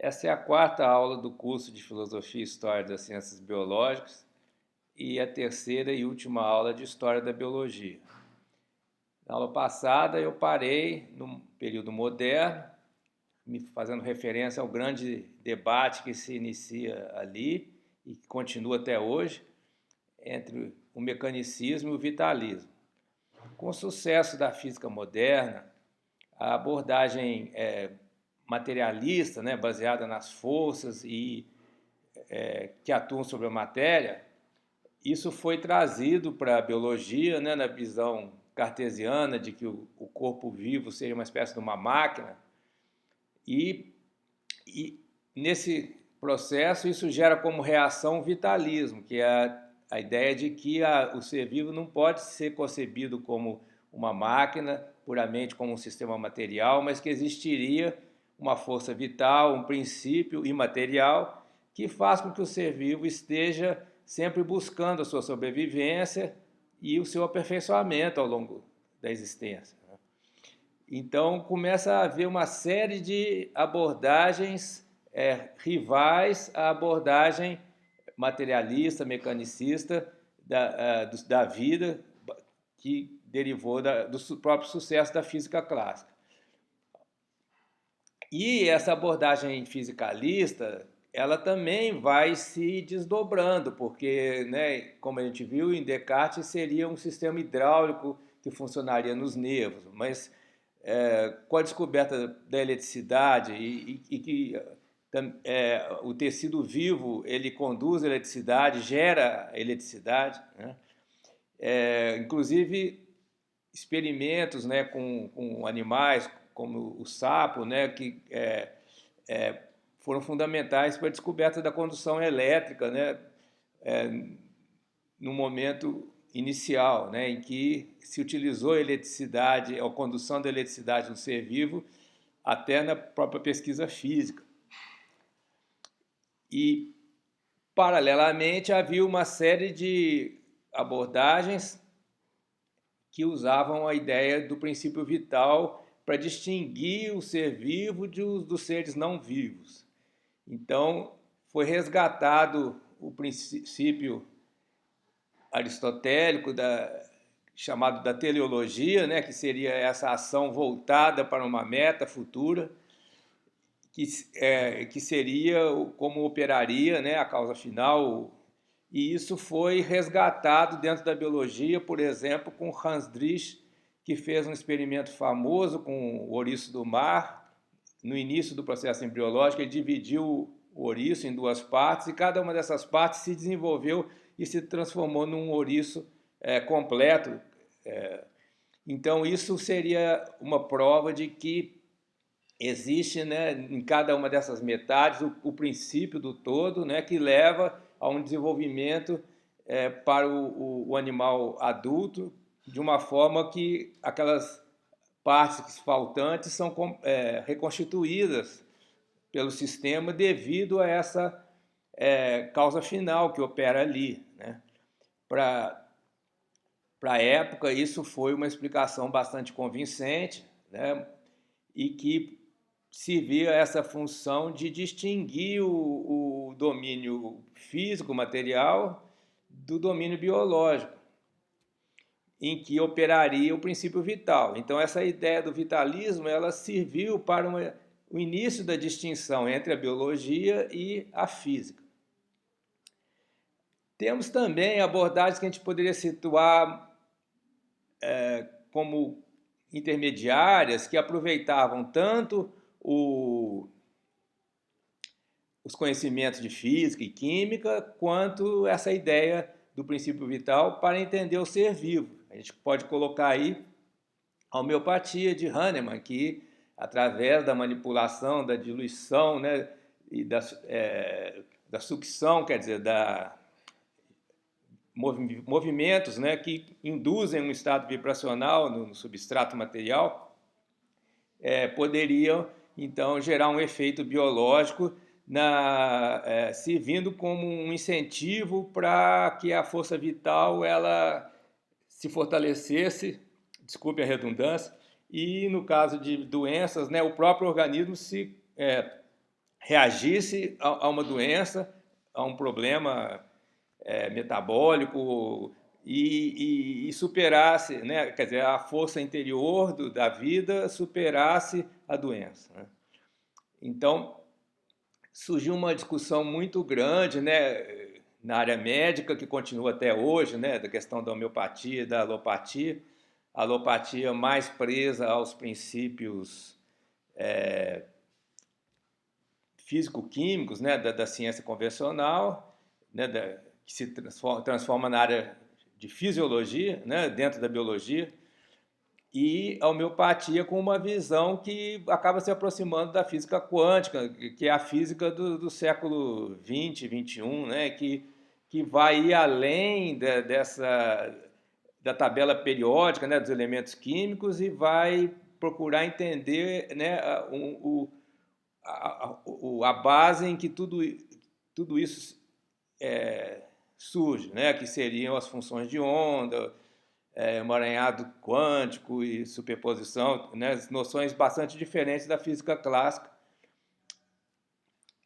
Essa é a quarta aula do curso de Filosofia e História das Ciências Biológicas e a terceira e última aula de História da Biologia. Na aula passada eu parei no período moderno, me fazendo referência ao grande debate que se inicia ali e que continua até hoje entre o mecanicismo e o vitalismo. Com o sucesso da física moderna, a abordagem materialista, né, baseada nas forças e que atuam sobre a matéria, isso foi trazido para a biologia, né, na visão cartesiana de que o corpo vivo seria uma espécie de uma máquina, e nesse processo isso gera como reação o vitalismo, que é a ideia de que o ser vivo não pode ser concebido como uma máquina, puramente como um sistema material, mas que existiria uma força vital, um princípio imaterial que faz com que o ser vivo esteja sempre buscando a sua sobrevivência e o seu aperfeiçoamento ao longo da existência. Então começa a haver uma série de abordagens rivais à abordagem materialista, mecanicista da vida, que derivou do próprio sucesso da física clássica. E essa abordagem fisicalista, ela também vai se desdobrando, porque, né, como a gente viu, em Descartes seria um sistema hidráulico que funcionaria nos nervos, mas com a descoberta da eletricidade e que o tecido vivo ele conduz a eletricidade, gera a eletricidade, né? Inclusive experimentos, né, com animais como o sapo, né, que foram fundamentais para a descoberta da condução elétrica, né, no momento inicial, né, em que se utilizou a eletricidade, a condução da eletricidade no ser vivo, até na própria pesquisa física. E, paralelamente, havia uma série de abordagens que usavam a ideia do princípio vital para distinguir o ser vivo dos seres não vivos. Então, foi resgatado o princípio aristotélico chamado da teleologia, né, que seria essa ação voltada para uma meta futura, que seria como operaria, né, a causa final. E isso foi resgatado dentro da biologia, por exemplo, com Hans Driesch, que fez um experimento famoso com o ouriço do mar. No início do processo embriológico, ele dividiu o ouriço em duas partes e cada uma dessas partes se desenvolveu e se transformou num ouriço completo. Então, isso seria uma prova de que existe, né, em cada uma dessas metades o princípio do todo, né, que leva a um desenvolvimento para o animal adulto, de uma forma que aquelas partes faltantes são reconstituídas pelo sistema devido a essa causa final que opera ali, né? Para a época, isso foi uma explicação bastante convincente, né? E que se via essa função de distinguir o domínio físico, material, do domínio biológico, em que operaria o princípio vital. Então, essa ideia do vitalismo, ela serviu para o início da distinção entre a biologia e a física. Temos também abordagens que a gente poderia situar como intermediárias, que aproveitavam tanto os conhecimentos de física e química, quanto essa ideia do princípio vital para entender o ser vivo. A gente pode colocar aí a homeopatia de Hahnemann, que através da manipulação, da diluição, né, e da sucção, quer dizer, movimentos, né, que induzem um estado vibracional no substrato material, poderiam então gerar um efeito biológico, servindo como um incentivo para que a força vital ela se fortalecesse, desculpe a redundância, e no caso de doenças, né, o próprio organismo se reagisse a uma doença, a um problema metabólico e superasse, né? Quer dizer, a força interior da vida superasse a doença, né? Então, surgiu uma discussão muito grande, né, na área médica, que continua até hoje, né, da questão da homeopatia e da alopatia. A alopatia mais presa aos princípios físico-químicos, né, da ciência convencional, né, que se transforma na área de fisiologia, né, dentro da biologia, e a homeopatia com uma visão que acaba se aproximando da física quântica, que é a física do século 20, 21, né, que vai ir além da tabela periódica, né, dos elementos químicos e vai procurar entender, né, a base em que tudo isso surge, né, que seriam as funções de onda, emaranhado quântico e superposição, né, noções bastante diferentes da física clássica.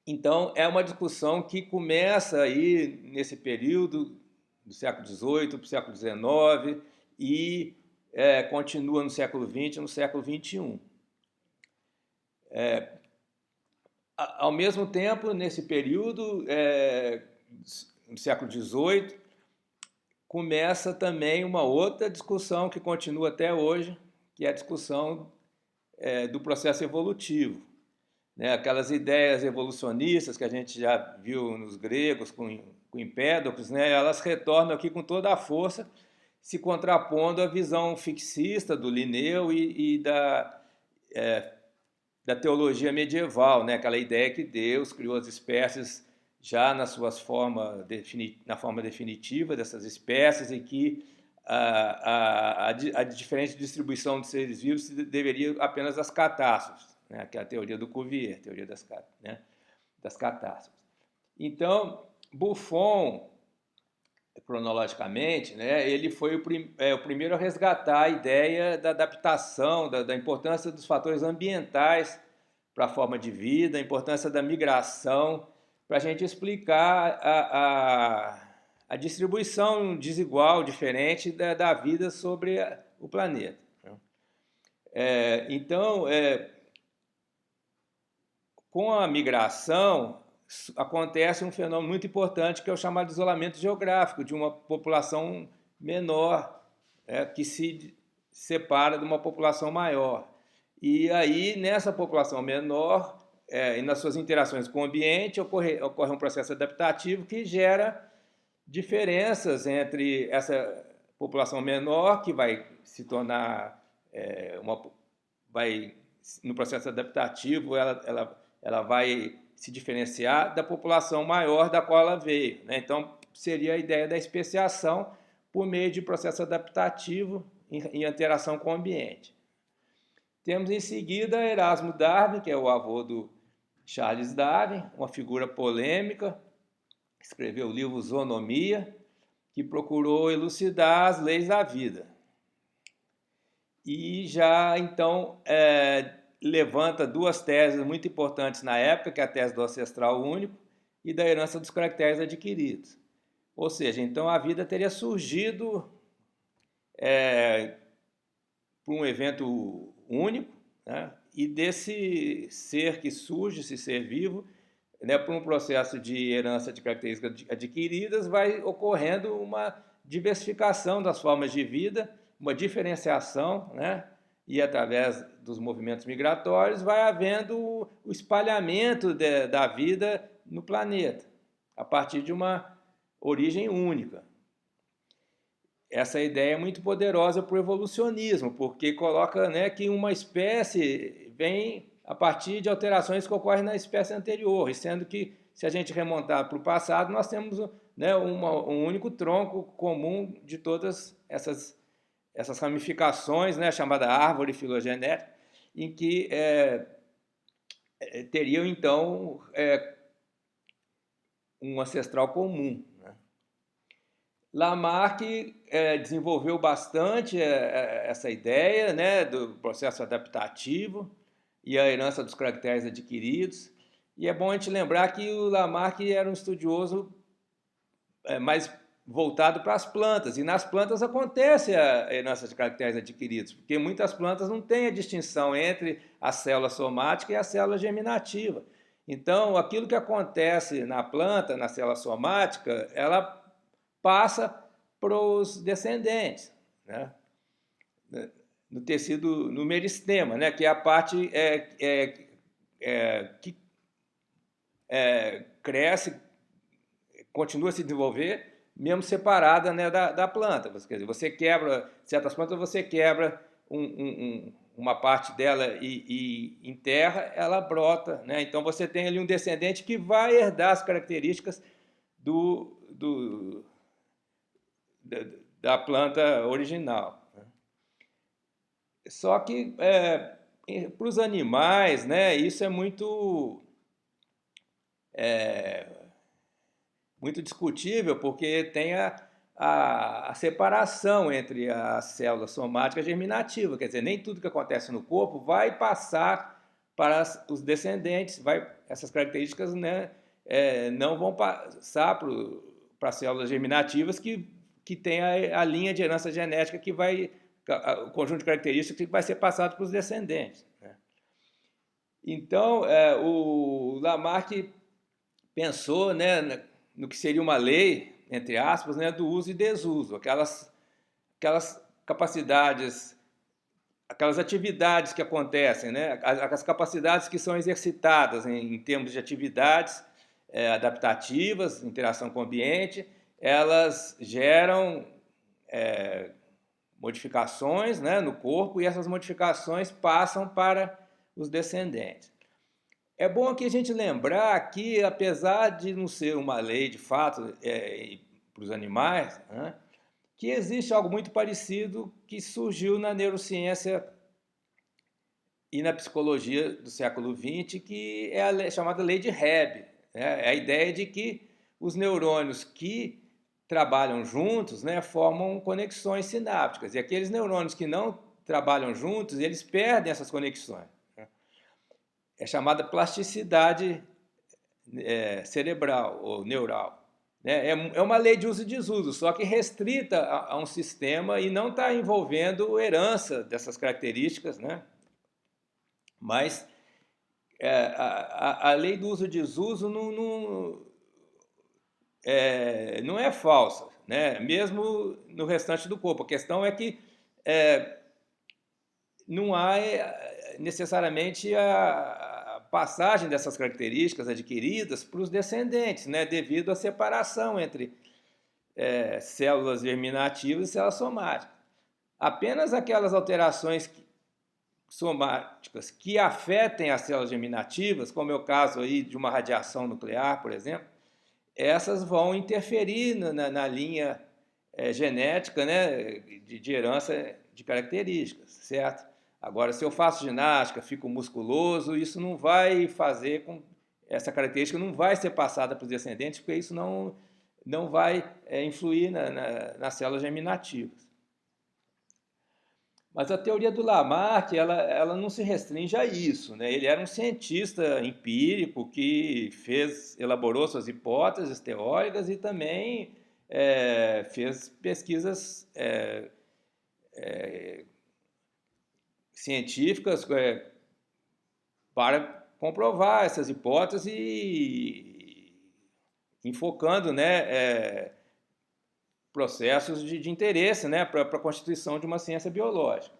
Então, é uma discussão que começa aí nesse período do século XVIII para o século XIX e continua no século XX e no século XXI. Ao mesmo tempo, nesse período, no século XVIII, começa também uma outra discussão que continua até hoje, que é a discussão do processo evolutivo, né? Aquelas ideias evolucionistas que a gente já viu nos gregos com Empédocles, né? Elas retornam aqui com toda a força, se contrapondo à visão fixista do Linneu e da teologia medieval, né? Aquela ideia que Deus criou as espécies já na forma definitiva dessas espécies e que a diferente distribuição de seres vivos se deveria apenas às catástrofes, né? Que é a teoria do Cuvier, a teoria das catástrofes. Então, Buffon, cronologicamente, né, ele foi o primeiro a resgatar a ideia da adaptação, da importância dos fatores ambientais para a forma de vida, a importância da migração, para a gente explicar a distribuição desigual, diferente da vida sobre o planeta. Então, com a migração, acontece um fenômeno muito importante que é o chamado isolamento geográfico de uma população menor, que se separa de uma população maior. E aí, nessa população menor, e nas suas interações com o ambiente, ocorre um processo adaptativo que gera diferenças entre essa população menor, que vai se tornar no processo adaptativo, ela vai se diferenciar da população maior da qual ela veio, né? Então, seria a ideia da especiação por meio de processo adaptativo em interação com o ambiente. Temos em seguida Erasmo Darwin, que é o avô do Charles Darwin, uma figura polêmica, escreveu o livro Zoonomia, que procurou elucidar as leis da vida. E já, então, levanta duas teses muito importantes na época, que é a tese do ancestral único e da herança dos caracteres adquiridos. Ou seja, então a vida teria surgido por um evento único, né? E desse ser que surge, esse ser vivo, né, por um processo de herança de características adquiridas, vai ocorrendo uma diversificação das formas de vida, uma diferenciação, né? E através dos movimentos migratórios vai havendo o espalhamento da vida no planeta, a partir de uma origem única. Essa ideia é muito poderosa para o evolucionismo, porque coloca, né, que uma espécie vem a partir de alterações que ocorrem na espécie anterior, e sendo que, se a gente remontar para o passado, nós temos, né, um único tronco comum de todas essas ramificações, né, chamada árvore filogenética, em que teriam, então, um ancestral comum. Lamarck desenvolveu bastante essa ideia, né, do processo adaptativo e a herança dos caracteres adquiridos, E é bom a gente lembrar que o Lamarck era um estudioso mais voltado para as plantas, e nas plantas acontece a herança de caracteres adquiridos, porque muitas plantas não têm a distinção entre a célula somática e a célula germinativa. Então, aquilo que acontece na planta, na célula somática, ela passa para os descendentes, né? No tecido, no meristema, né? Que é a parte que cresce, continua a se desenvolver, mesmo separada, né, da planta. Quer dizer, você quebra certas plantas, você quebra uma parte dela e enterra, ela brota, né? Então você tem ali um descendente que vai herdar as características da planta original. Só que para os animais, né, isso é muito discutível, porque tem a separação entre a célula somática e a germinativa. Quer dizer, nem tudo que acontece no corpo vai passar para os descendentes, essas características, né, não vão passar para as células germinativas que tem a linha de herança genética que vai, o conjunto de características que vai ser passado para os descendentes, né? Então, o Lamarck pensou, né, no que seria uma lei, entre aspas, né, do uso e desuso, aquelas capacidades, aquelas atividades que acontecem, né, as capacidades que são exercitadas em termos de atividades adaptativas, interação com o ambiente, elas geram modificações, né, no corpo, e essas modificações passam para os descendentes. É bom aqui a gente lembrar que, apesar de não ser uma lei de fato para os animais, né, que existe algo muito parecido que surgiu na neurociência e na psicologia do século XX, que é a chamada lei de Hebb, né? É a ideia de que os neurônios que trabalham juntos, né, formam conexões sinápticas, e aqueles neurônios que não trabalham juntos, eles perdem essas conexões. É chamada plasticidade cerebral ou neural. É uma lei de uso e desuso, só que restrita a um sistema e não está envolvendo herança dessas características, né? Mas a lei do uso e desuso não é falsa, né? Mesmo no restante do corpo. A questão é que não há necessariamente a passagem dessas características adquiridas para os descendentes, né? Devido à separação entre células germinativas e células somáticas. Apenas aquelas alterações somáticas que afetem as células germinativas, como é o caso aí de uma radiação nuclear, por exemplo, essas vão interferir na linha genética, né, de herança de características, certo? Agora, se eu faço ginástica, fico musculoso, isso não vai fazer com... Essa característica não vai ser passada para os descendentes, porque isso não vai influir nas células germinativas. Mas a teoria do Lamarck, ela não se restringe a isso, né? Ele era um cientista empírico que elaborou suas hipóteses teóricas e também fez pesquisas científicas para comprovar essas hipóteses e enfocando, né, processos de interesse, né, para a constituição de uma ciência biológica.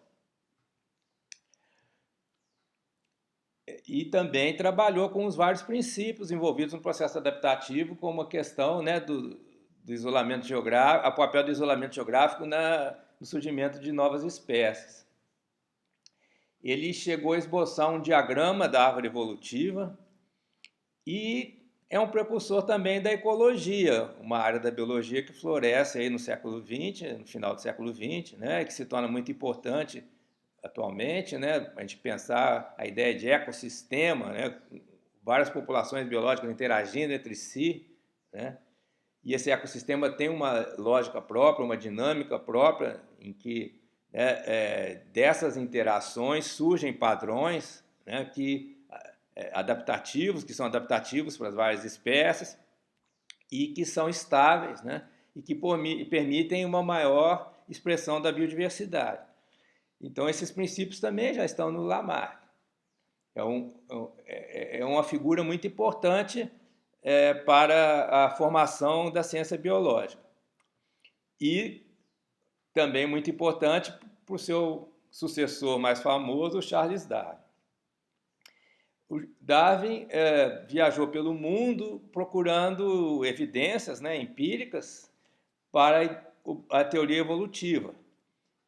E também trabalhou com os vários princípios envolvidos no processo adaptativo, como a questão, né, do isolamento geográfico, o papel do isolamento geográfico no surgimento de novas espécies. Ele chegou a esboçar um diagrama da árvore evolutiva e é um precursor também da ecologia, uma área da biologia que floresce aí no século XX, no final do século XX, né, que se torna muito importante atualmente, né, a gente pensar a ideia de ecossistema, né, várias populações biológicas interagindo entre si, né, e esse ecossistema tem uma lógica própria, uma dinâmica própria, em que dessas interações surgem padrões, né, que adaptativos, que são adaptativos para as várias espécies e que são estáveis, né? E que permitem uma maior expressão da biodiversidade. Então, esses princípios também já estão no Lamarck. É uma figura muito importante para a formação da ciência biológica. E também muito importante para o seu sucessor mais famoso, Charles Darwin. O Darwin viajou pelo mundo procurando evidências, né, empíricas para a teoria evolutiva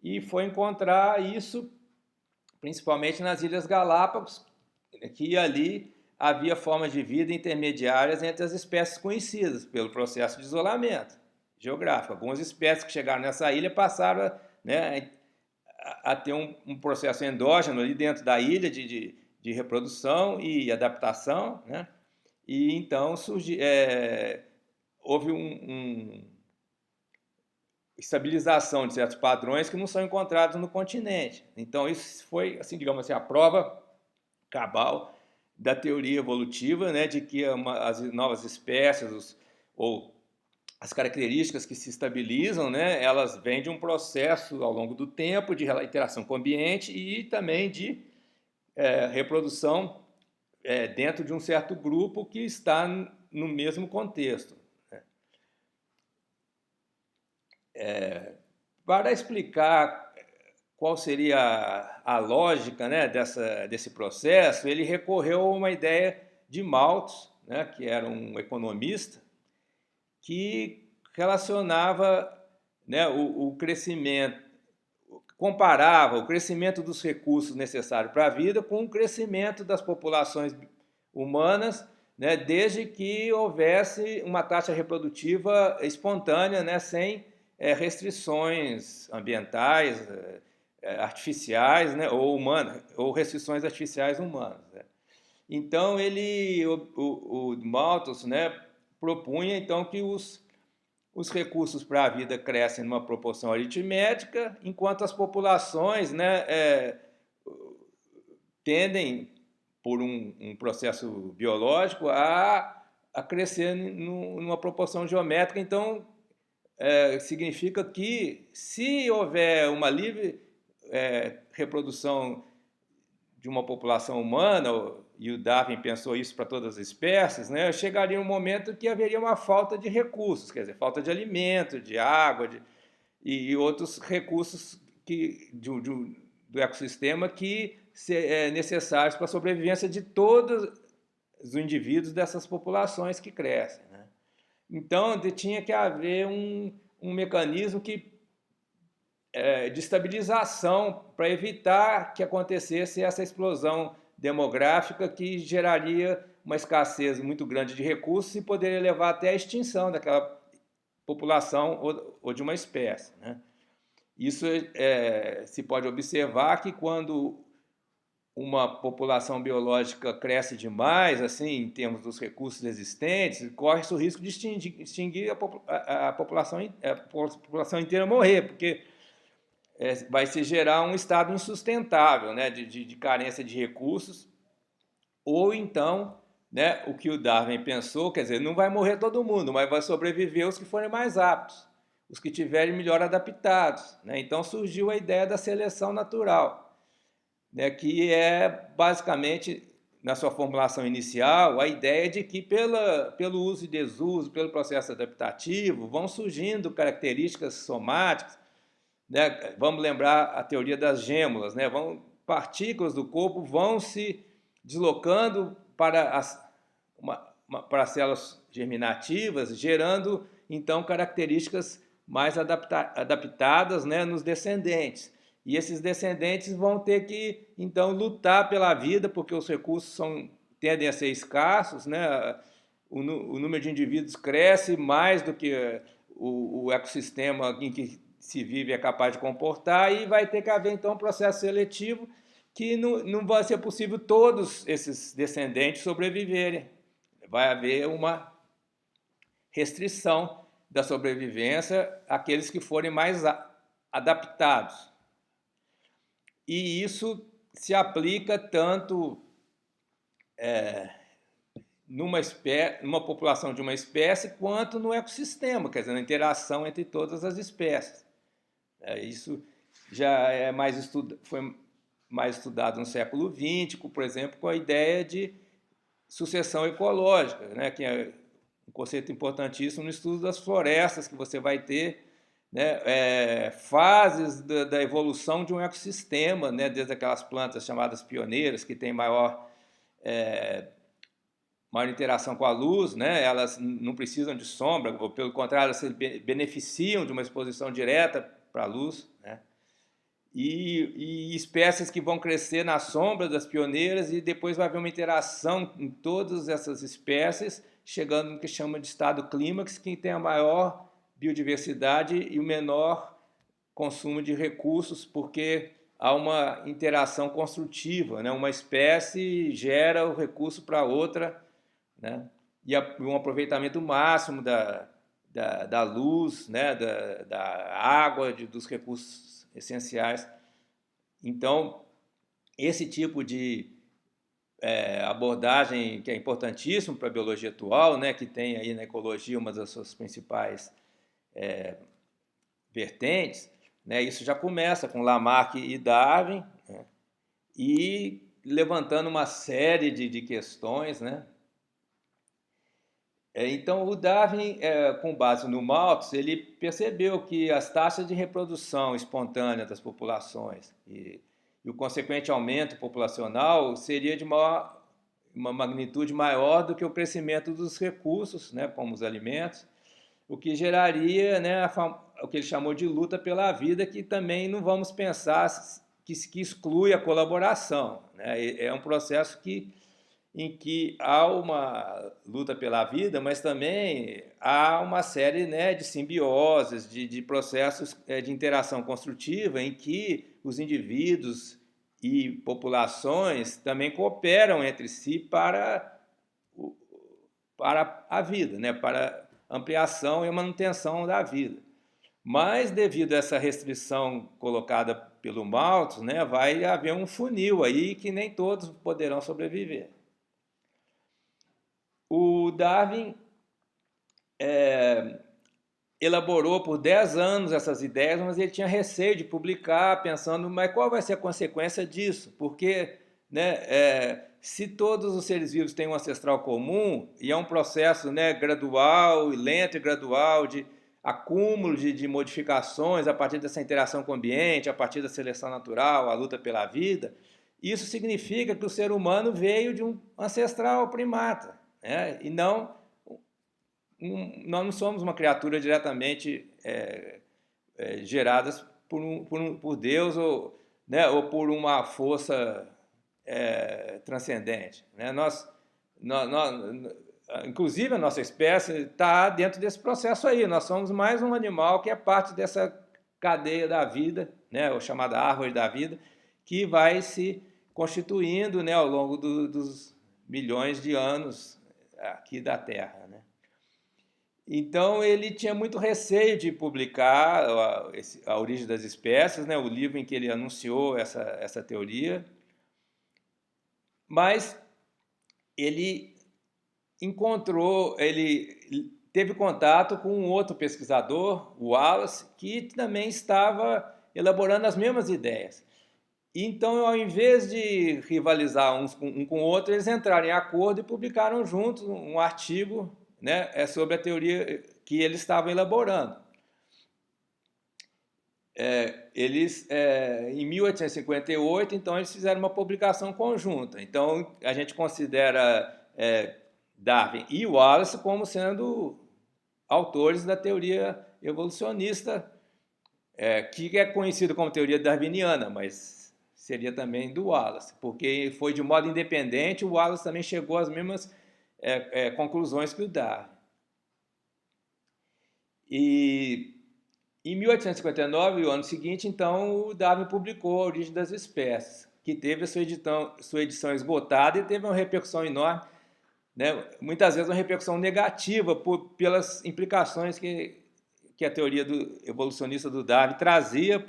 e foi encontrar isso principalmente nas Ilhas Galápagos, que ali havia formas de vida intermediárias entre as espécies conhecidas pelo processo de isolamento geográfico. Algumas espécies que chegaram nessa ilha passaram, né, a ter um processo endógeno ali dentro da ilha de reprodução e adaptação, né? E então houve uma estabilização de certos padrões que não são encontrados no continente. Então isso foi, assim, digamos assim, a prova cabal da teoria evolutiva, né, de que as novas espécies ou as características que se estabilizam, né, elas vêm de um processo ao longo do tempo de interação com o ambiente e também de reprodução dentro de um certo grupo que está no mesmo contexto. Para explicar qual seria a lógica, né, desse processo, ele recorreu a uma ideia de Malthus, né, que era um economista, que relacionava, né, o crescimento, comparava o crescimento dos recursos necessários para a vida com o crescimento das populações humanas, né, desde que houvesse uma taxa reprodutiva espontânea, né, sem restrições ambientais, artificiais, né, ou humanas, ou restrições artificiais humanas. Né. Então o Malthus, né, propunha então que os recursos para a vida crescem numa proporção aritmética, enquanto as populações, né, tendem, por um processo biológico, a crescer numa proporção geométrica. Então, significa que, se houver uma livre reprodução de uma população humana, e o Darwin pensou isso para todas as espécies, né, chegaria um momento que haveria uma falta de recursos, quer dizer, falta de alimento, de água e outros recursos do ecossistema que necessários para a sobrevivência de todos os indivíduos dessas populações que crescem. Né. Então, tinha que haver um mecanismo de estabilização para evitar que acontecesse essa explosão demográfica que geraria uma escassez muito grande de recursos e poderia levar até a extinção daquela população ou de uma espécie. Né? Isso se pode observar que quando uma população biológica cresce demais, assim, em termos dos recursos existentes, corre-se o risco de extinguir a população inteira morrer, porque vai se gerar um estado insustentável, né, de carência de recursos, ou então, né, o que o Darwin pensou, quer dizer, não vai morrer todo mundo, mas vai sobreviver os que forem mais aptos, os que estiverem melhor adaptados. Né? Então surgiu a ideia da seleção natural, né, que é basicamente, na sua formulação inicial, a ideia de que pelo uso e desuso, pelo processo adaptativo, vão surgindo características somáticas. Né? Vamos lembrar a teoria das gêmulas, né? Partículas do corpo vão se deslocando para para as células germinativas, gerando então características mais adaptadas, né, nos descendentes. E esses descendentes vão ter que então lutar pela vida, porque os recursos tendem a ser escassos, né? O número de indivíduos cresce mais do que o ecossistema em que se vive é capaz de comportar, e vai ter que haver então um processo seletivo que não vai ser possível todos esses descendentes sobreviverem. Vai haver uma restrição da sobrevivência àqueles que forem mais adaptados. E isso se aplica tanto numa população de uma espécie, quanto no ecossistema, quer dizer, na interação entre todas as espécies. Isso já foi mais estudado no século XX, por exemplo, com a ideia de sucessão ecológica, né, que é um conceito importantíssimo no estudo das florestas, que você vai ter, né, fases da evolução de um ecossistema, né, desde aquelas plantas chamadas pioneiras, que têm maior interação com a luz, né, elas não precisam de sombra, ou pelo contrário, elas se beneficiam de uma exposição direta para a luz, né, e espécies que vão crescer na sombra das pioneiras e depois vai haver uma interação em todas essas espécies, chegando no que chama de estado clímax, que tem a maior biodiversidade e o menor consumo de recursos, porque há uma interação construtiva, né? Uma espécie gera o recurso para outra, né? E um aproveitamento máximo da luz, né? da água, dos recursos essenciais. Então, esse tipo de abordagem que é importantíssimo para a biologia atual, né, que tem aí na ecologia uma das suas principais vertentes, né, isso já começa com Lamarck e Darwin, né, e levantando uma série de questões, né. Então, o Darwin, com base no Malthus, ele percebeu que as taxas de reprodução espontânea das populações e o consequente aumento populacional seria de uma magnitude maior do que o crescimento dos recursos, né, como os alimentos, o que geraria, né, o que ele chamou de luta pela vida, que também não vamos pensar que exclui a colaboração, né. É um processo em que há uma luta pela vida, mas também há uma série, né, de simbioses, de processos de interação construtiva em que os indivíduos e populações também cooperam entre si para a vida, né, para ampliação e manutenção da vida. Mas, devido a essa restrição colocada pelo Malthus, né, vai haver um funil aí que nem todos poderão sobreviver. O Darwin elaborou por 10 anos essas ideias, mas ele tinha receio de publicar, pensando, mas qual vai ser a consequência disso? Porque, né, se todos os seres vivos têm um ancestral comum, e é um processo, né, gradual, lento e gradual, de acúmulo de modificações a partir dessa interação com o ambiente, a partir da seleção natural, a luta pela vida, isso significa que o ser humano veio de um ancestral primata, né? E nós não somos uma criatura diretamente geradas por Deus ou, né, ou por uma força transcendente, né? Inclusive a nossa espécie está dentro desse processo aí. Nós somos mais um animal que é parte dessa cadeia da vida, né, ou chamada árvore da vida, que vai se constituindo, né, ao longo dos milhões de anos aqui da Terra, né? Então ele tinha muito receio de publicar a origem das espécies, né, o livro em que ele anunciou essa teoria, mas ele teve contato com um outro pesquisador, o Wallace, que também estava elaborando as mesmas ideias. Então, ao invés de rivalizar um com o outro, eles entraram em acordo e publicaram juntos um artigo, né, sobre a teoria que eles estavam elaborando. Em 1858, então, eles fizeram uma publicação conjunta. Então, a gente considera Darwin e Wallace como sendo autores da teoria evolucionista, que é conhecida como teoria darwiniana, mas seria também do Wallace, porque foi de modo independente, o Wallace também chegou às mesmas conclusões que o Darwin. E em 1859, o ano seguinte, então, o Darwin publicou A Origem das Espécies, que teve a sua edição esgotada e teve uma repercussão enorme, né? Muitas vezes uma repercussão negativa pelas implicações que a teoria evolucionista do Darwin trazia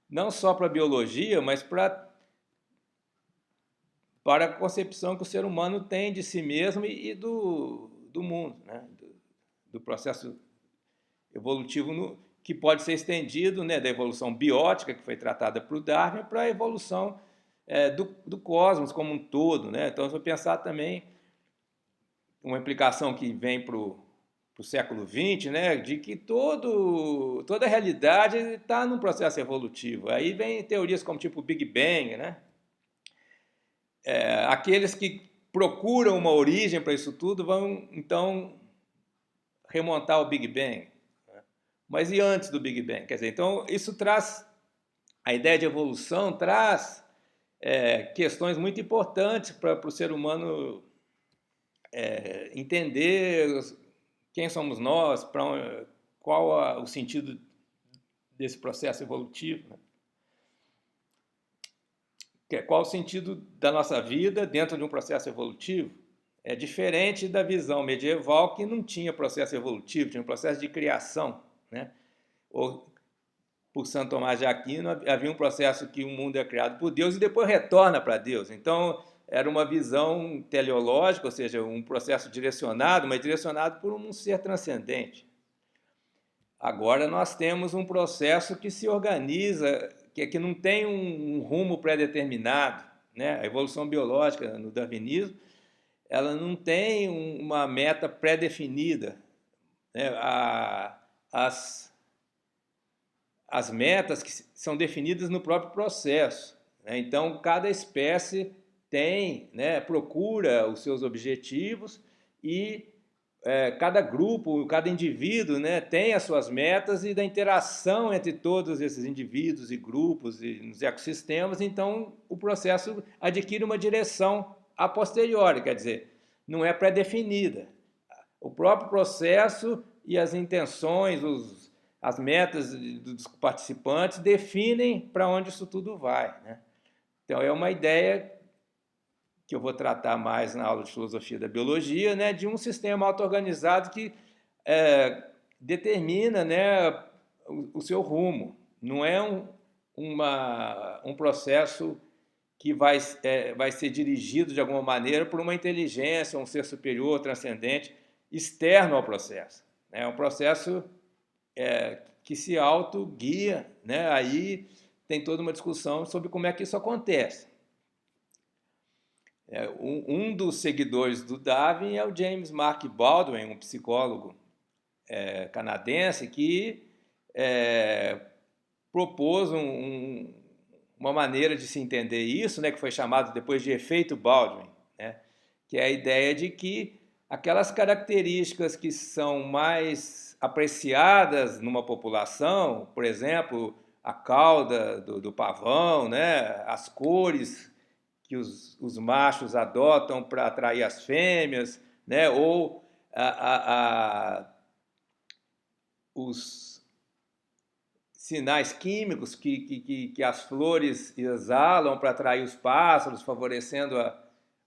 não só para a biologia, mas para para a concepção que o ser humano tem de si mesmo e do mundo, né? Do processo evolutivo que pode ser estendido, né, da evolução biótica, que foi tratada por Darwin, para a evolução do cosmos como um todo, né? Então, se eu pensar também uma implicação que vem para o século XX, né, de que toda a realidade está num processo evolutivo. Aí vem teorias como tipo Big Bang, né? Aqueles que procuram uma origem para isso tudo vão, então, remontar ao Big Bang. Né? Mas e antes do Big Bang? Quer dizer, então, isso traz, a ideia de evolução traz questões muito importantes para o ser humano entender quem somos nós, qual o sentido desse processo evolutivo, né? Qual o sentido da nossa vida dentro de um processo evolutivo. É diferente da visão medieval, que não tinha processo evolutivo, tinha um processo de criação, né? Ou, por Santo Tomás de Aquino, havia um processo que o mundo é criado por Deus e depois retorna para Deus. Então, era uma visão teleológica, ou seja, um processo direcionado, mas direcionado por um ser transcendente. Agora nós temos um processo que se organiza, que não tem um rumo pré-determinado, né? A evolução biológica no darwinismo, ela não tem uma meta pré-definida, né? As metas que são definidas no próprio processo, né? Então, cada espécie tem, né, procura os seus objetivos e cada grupo, cada indivíduo, né, tem as suas metas, e da interação entre todos esses indivíduos e grupos e nos ecossistemas, então o processo adquire uma direção a posteriori, quer dizer, não é pré-definida. O próprio processo e as intenções, as metas dos participantes definem para onde isso tudo vai, né? Então é uma ideia que eu vou tratar mais na aula de filosofia da biologia, né, de um sistema auto-organizado que determina, né, o seu rumo. Não é um processo que vai ser dirigido de alguma maneira por uma inteligência, um ser superior, transcendente, externo ao processo. É um processo que se auto-guia, né? Aí tem toda uma discussão sobre como é que isso acontece. Um dos seguidores do Darwin é o James Mark Baldwin, um psicólogo canadense, que propôs uma maneira de se entender isso, né, que foi chamado depois de efeito Baldwin, né, que é a ideia de que aquelas características que são mais apreciadas numa população, por exemplo, a cauda do pavão, né, as cores que os machos adotam para atrair as fêmeas, né, ou os sinais químicos que as flores exalam para atrair os pássaros, favorecendo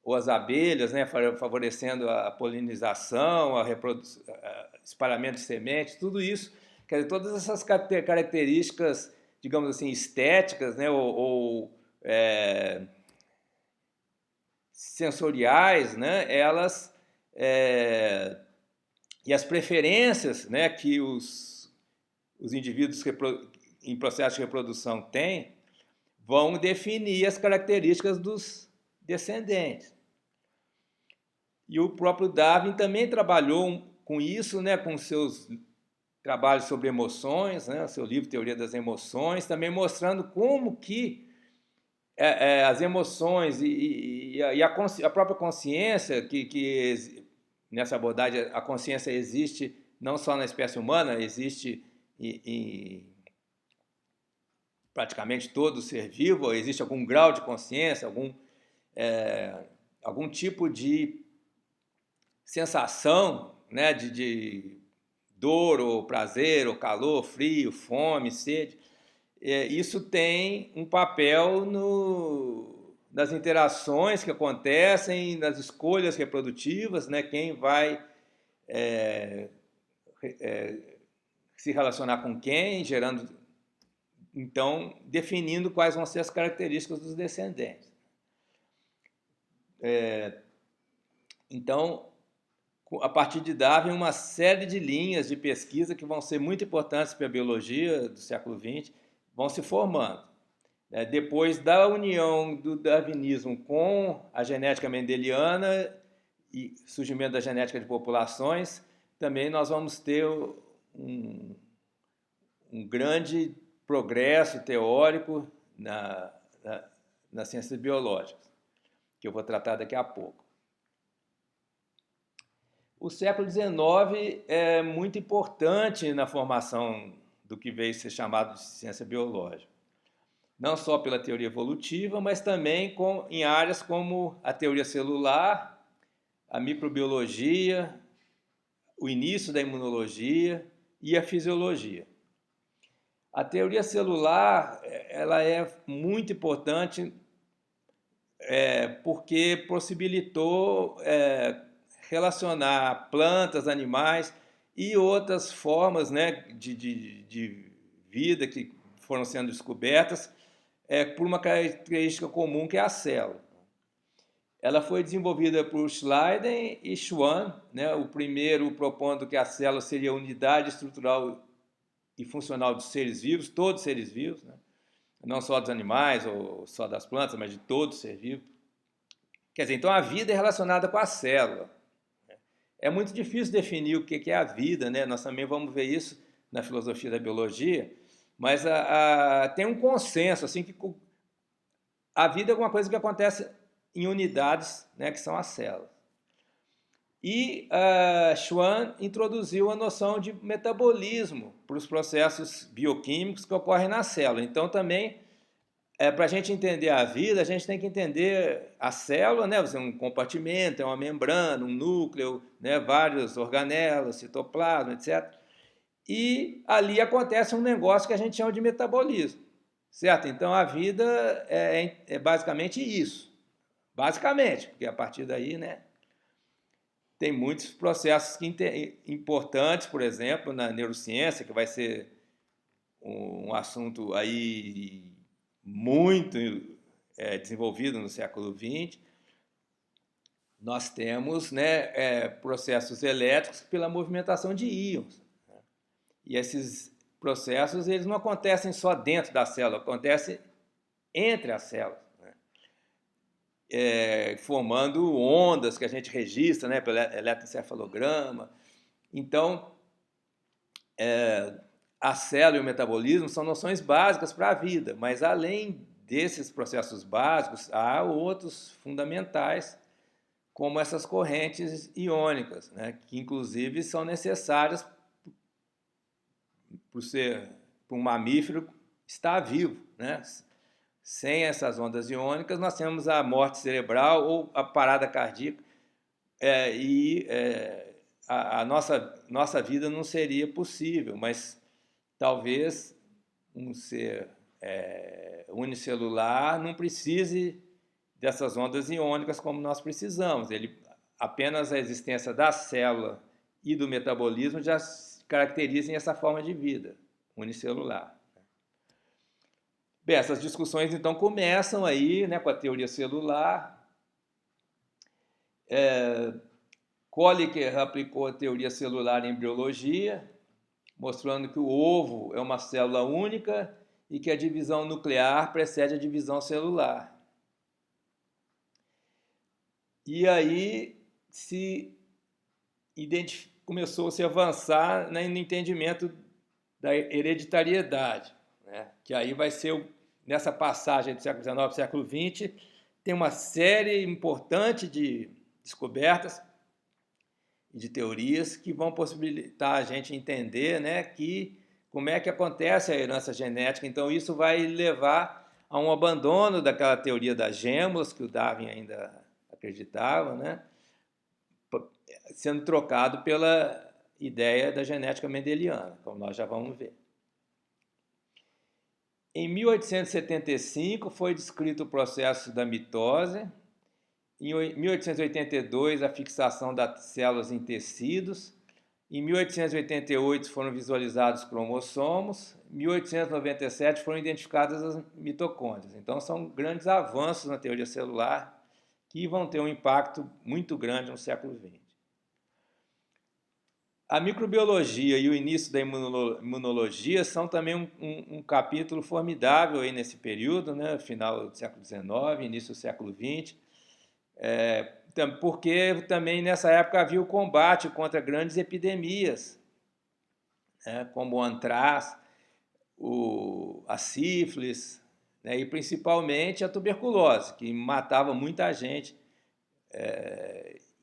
ou as abelhas, né, favorecendo a polinização, espalhamento de sementes, tudo isso, quer dizer, todas essas características, digamos assim, estéticas, né, ou sensoriais, né, elas e as preferências, né, que os indivíduos em processo de reprodução têm, vão definir as características dos descendentes. E o próprio Darwin também trabalhou com isso, né, com seus trabalhos sobre emoções, né, seu livro Teoria das Emoções, também mostrando como que as emoções e a própria consciência, que nessa abordagem a consciência existe não só na espécie humana, existe em praticamente todo ser vivo, existe algum grau de consciência, algum tipo de sensação, né, de dor, ou prazer, ou calor, frio, fome, sede. Isso tem um papel nas interações que acontecem, nas escolhas reprodutivas, né? Quem vai se relacionar com quem, gerando, então, definindo quais vão ser as características dos descendentes. Então, a partir de Darwin, uma série de linhas de pesquisa que vão ser muito importantes para a biologia do século XX vão se formando. Depois da união do darwinismo com a genética mendeliana e surgimento da genética de populações, também nós vamos ter um grande progresso teórico nas ciências biológicas, que eu vou tratar daqui a pouco. O século XIX é muito importante na formação do que veio a ser chamado de ciência biológica. Não só pela teoria evolutiva, mas também em áreas como a teoria celular, a microbiologia, o início da imunologia e a fisiologia. A teoria celular ela é muito importante porque possibilitou relacionar plantas, animais e outras formas, né, de vida que foram sendo descobertas por uma característica comum que é a célula. Ela foi desenvolvida por Schleiden e Schwann, né, o primeiro propondo que a célula seria a unidade estrutural e funcional dos seres vivos, todos os seres vivos, né, não só dos animais ou só das plantas, mas de todo ser vivo. Quer dizer, então a vida é relacionada com a célula. É muito difícil definir o que é a vida, né? Nós também vamos ver isso na filosofia da biologia, mas tem um consenso assim que a vida é alguma coisa que acontece em unidades, né, que são as células. E Schwann introduziu a noção de metabolismo para os processos bioquímicos que ocorrem na célula. Então, também, para a gente entender a vida, a gente tem que entender a célula, né? Um compartimento, é uma membrana, um núcleo, né? Vários organelos, citoplasma, etc. E ali acontece um negócio que a gente chama de metabolismo, certo? Então, a vida é basicamente isso. Basicamente, porque a partir daí, né, tem muitos processos importantes, por exemplo, na neurociência, que vai ser um assunto aí muito desenvolvido no século XX. Nós temos, né, processos elétricos pela movimentação de íons. Né? E esses processos eles não acontecem só dentro da célula, acontecem entre as células. Formando ondas que a gente registra, né, pelo eletroencefalograma. Então, a célula e o metabolismo são noções básicas para a vida, mas além desses processos básicos, há outros fundamentais, como essas correntes iônicas, né, que inclusive são necessárias para um mamífero estar vivo, né? Sem essas ondas iônicas, nós temos a morte cerebral ou a parada cardíaca a nossa vida não seria possível, mas talvez um ser unicelular não precise dessas ondas iônicas como nós precisamos. Apenas a existência da célula e do metabolismo já caracterizam essa forma de vida unicelular. Bem, essas discussões então começam aí, né, com a teoria celular. Kolliker aplicou a teoria celular em embriologia, mostrando que o ovo é uma célula única e que a divisão nuclear precede a divisão celular. E aí começou a se avançar no entendimento da hereditariedade, né? Que aí vai ser, nessa passagem do século XIX para o século XX, tem uma série importante de descobertas e de teorias que vão possibilitar a gente entender, né, como é que acontece a herança genética. Então, isso vai levar a um abandono daquela teoria das gêmeas, que o Darwin ainda acreditava, né, sendo trocado pela ideia da genética mendeliana, como nós já vamos ver. Em 1875 foi descrito o processo da mitose. Em 1882, a fixação das células em tecidos. Em 1888 foram visualizados cromossomos. Em 1897 foram identificadas as mitocôndrias. Então, são grandes avanços na teoria celular que vão ter um impacto muito grande no século XX. A microbiologia e o início da imunologia são também um capítulo formidável aí nesse período, né? Final do século XIX, início do século XX, porque também nessa época havia o combate contra grandes epidemias, né? Como o antraz, a sífilis, né? E principalmente a tuberculose, que matava muita gente,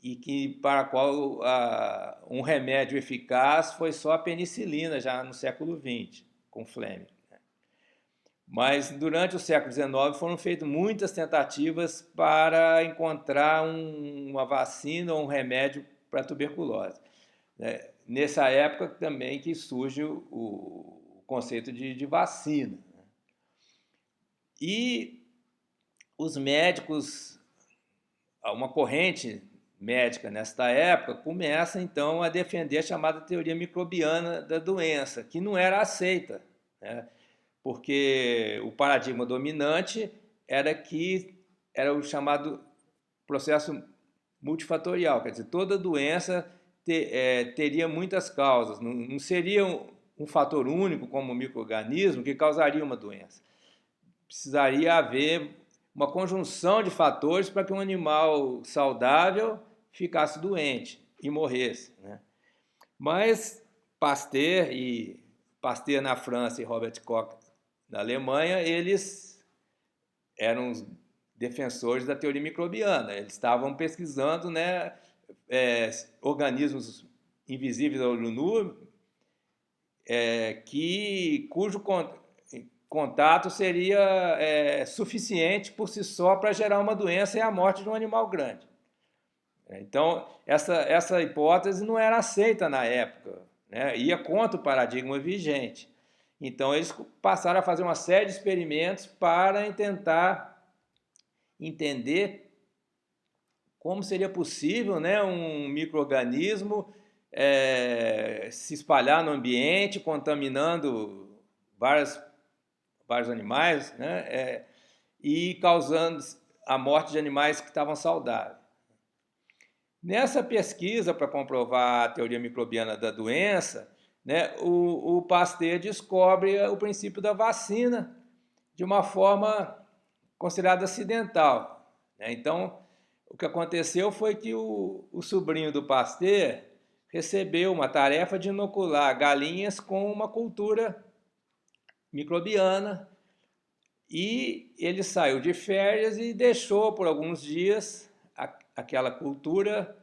e que, para a qual um remédio eficaz foi só a penicilina, já no século XX, com Fleming. Mas durante o século XIX foram feitas muitas tentativas para encontrar uma vacina ou um remédio para a tuberculose. Nessa época também que surge o conceito de vacina. E os médicos, uma corrente médica nesta época começa então a defender a chamada teoria microbiana da doença, que não era aceita, né? Porque o paradigma dominante era o chamado processo multifatorial, quer dizer, toda doença teria muitas causas, não seria um fator único como o micro-organismo que causaria uma doença. Precisaria haver uma conjunção de fatores para que um animal saudável ficasse doente e morresse, né? Mas Pasteur na França e Robert Koch na Alemanha, eles eram os defensores da teoria microbiana. Eles estavam pesquisando, né, organismos invisíveis ao olho nu, cujo contato seria suficiente por si só para gerar uma doença e a morte de um animal grande. Então, essa hipótese não era aceita na época, né? Ia contra o paradigma vigente. Então, eles passaram a fazer uma série de experimentos para tentar entender como seria possível, né, um micro-organismo se espalhar no ambiente, contaminando vários animais, né, e causando a morte de animais que estavam saudáveis. Nessa pesquisa para comprovar a teoria microbiana da doença, né, o Pasteur descobre o princípio da vacina de uma forma considerada acidental, né? Então, o que aconteceu foi que o sobrinho do Pasteur recebeu uma tarefa de inocular galinhas com uma cultura microbiana e ele saiu de férias e deixou por alguns dias aquela cultura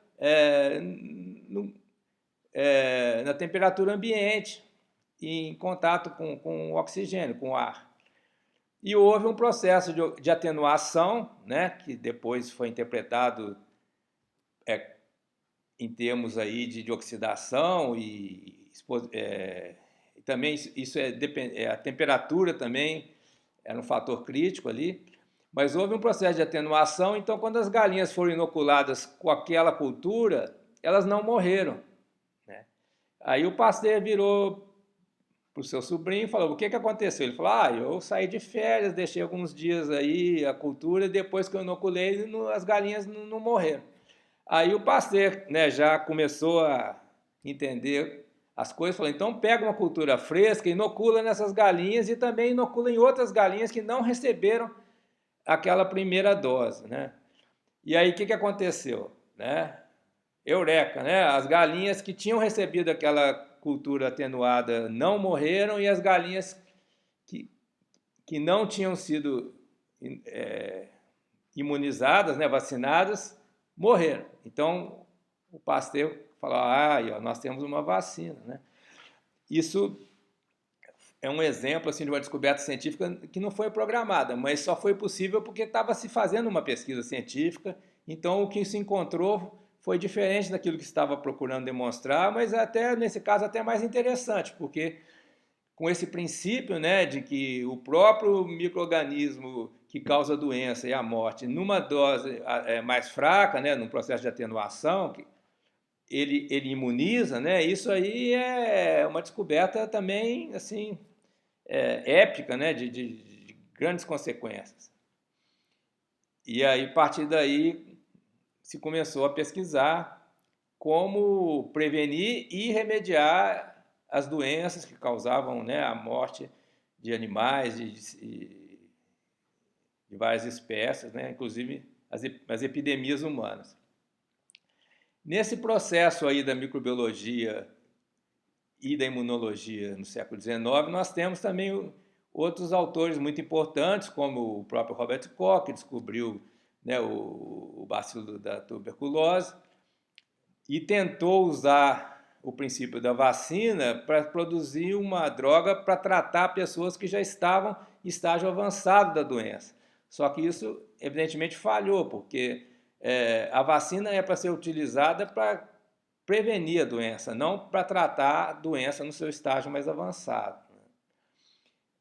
na temperatura ambiente, em contato com o oxigênio, com o ar. E houve um processo de atenuação, né, que depois foi interpretado em termos aí de oxidação e também isso a temperatura também era um fator crítico ali. Mas houve um processo de atenuação, então quando as galinhas foram inoculadas com aquela cultura, elas não morreram, né? Aí o Pasteur virou para o seu sobrinho e falou: o que aconteceu? Ele falou: eu saí de férias, deixei alguns dias aí a cultura, e depois que eu inoculei, as galinhas não morreram. Aí o Pasteur, né, já começou a entender as coisas, falou: então pega uma cultura fresca, inocula nessas galinhas e também inocula em outras galinhas que não receberam aquela primeira dose, né? E aí o que aconteceu, né? Eureka, né? As galinhas que tinham recebido aquela cultura atenuada não morreram e as galinhas que não tinham sido imunizadas, né, vacinadas, morreram. Então o Pasteur falou: nós temos uma vacina, né? Isso é um exemplo assim, de uma descoberta científica que não foi programada, mas só foi possível porque estava se fazendo uma pesquisa científica, então o que se encontrou foi diferente daquilo que se estava procurando demonstrar, mas até nesse caso até mais interessante, porque com esse princípio, né, de que o próprio micro-organismo que causa a doença e a morte, numa dose mais fraca, né, num processo de atenuação, ele imuniza, né? Isso aí é uma descoberta também assim épica, né? De grandes consequências. E aí, a partir daí, se começou a pesquisar como prevenir e remediar as doenças que causavam, né, a morte de animais, de várias espécies, né, inclusive as epidemias humanas. Nesse processo aí da microbiologia e da imunologia no século XIX, nós temos também outros autores muito importantes, como o próprio Robert Koch, que descobriu, né, o bacilo da tuberculose, e tentou usar o princípio da vacina para produzir uma droga para tratar pessoas que já estavam em estágio avançado da doença. Só que isso, evidentemente, falhou, porque a vacina é para ser utilizada para prevenir a doença, não para tratar a doença no seu estágio mais avançado.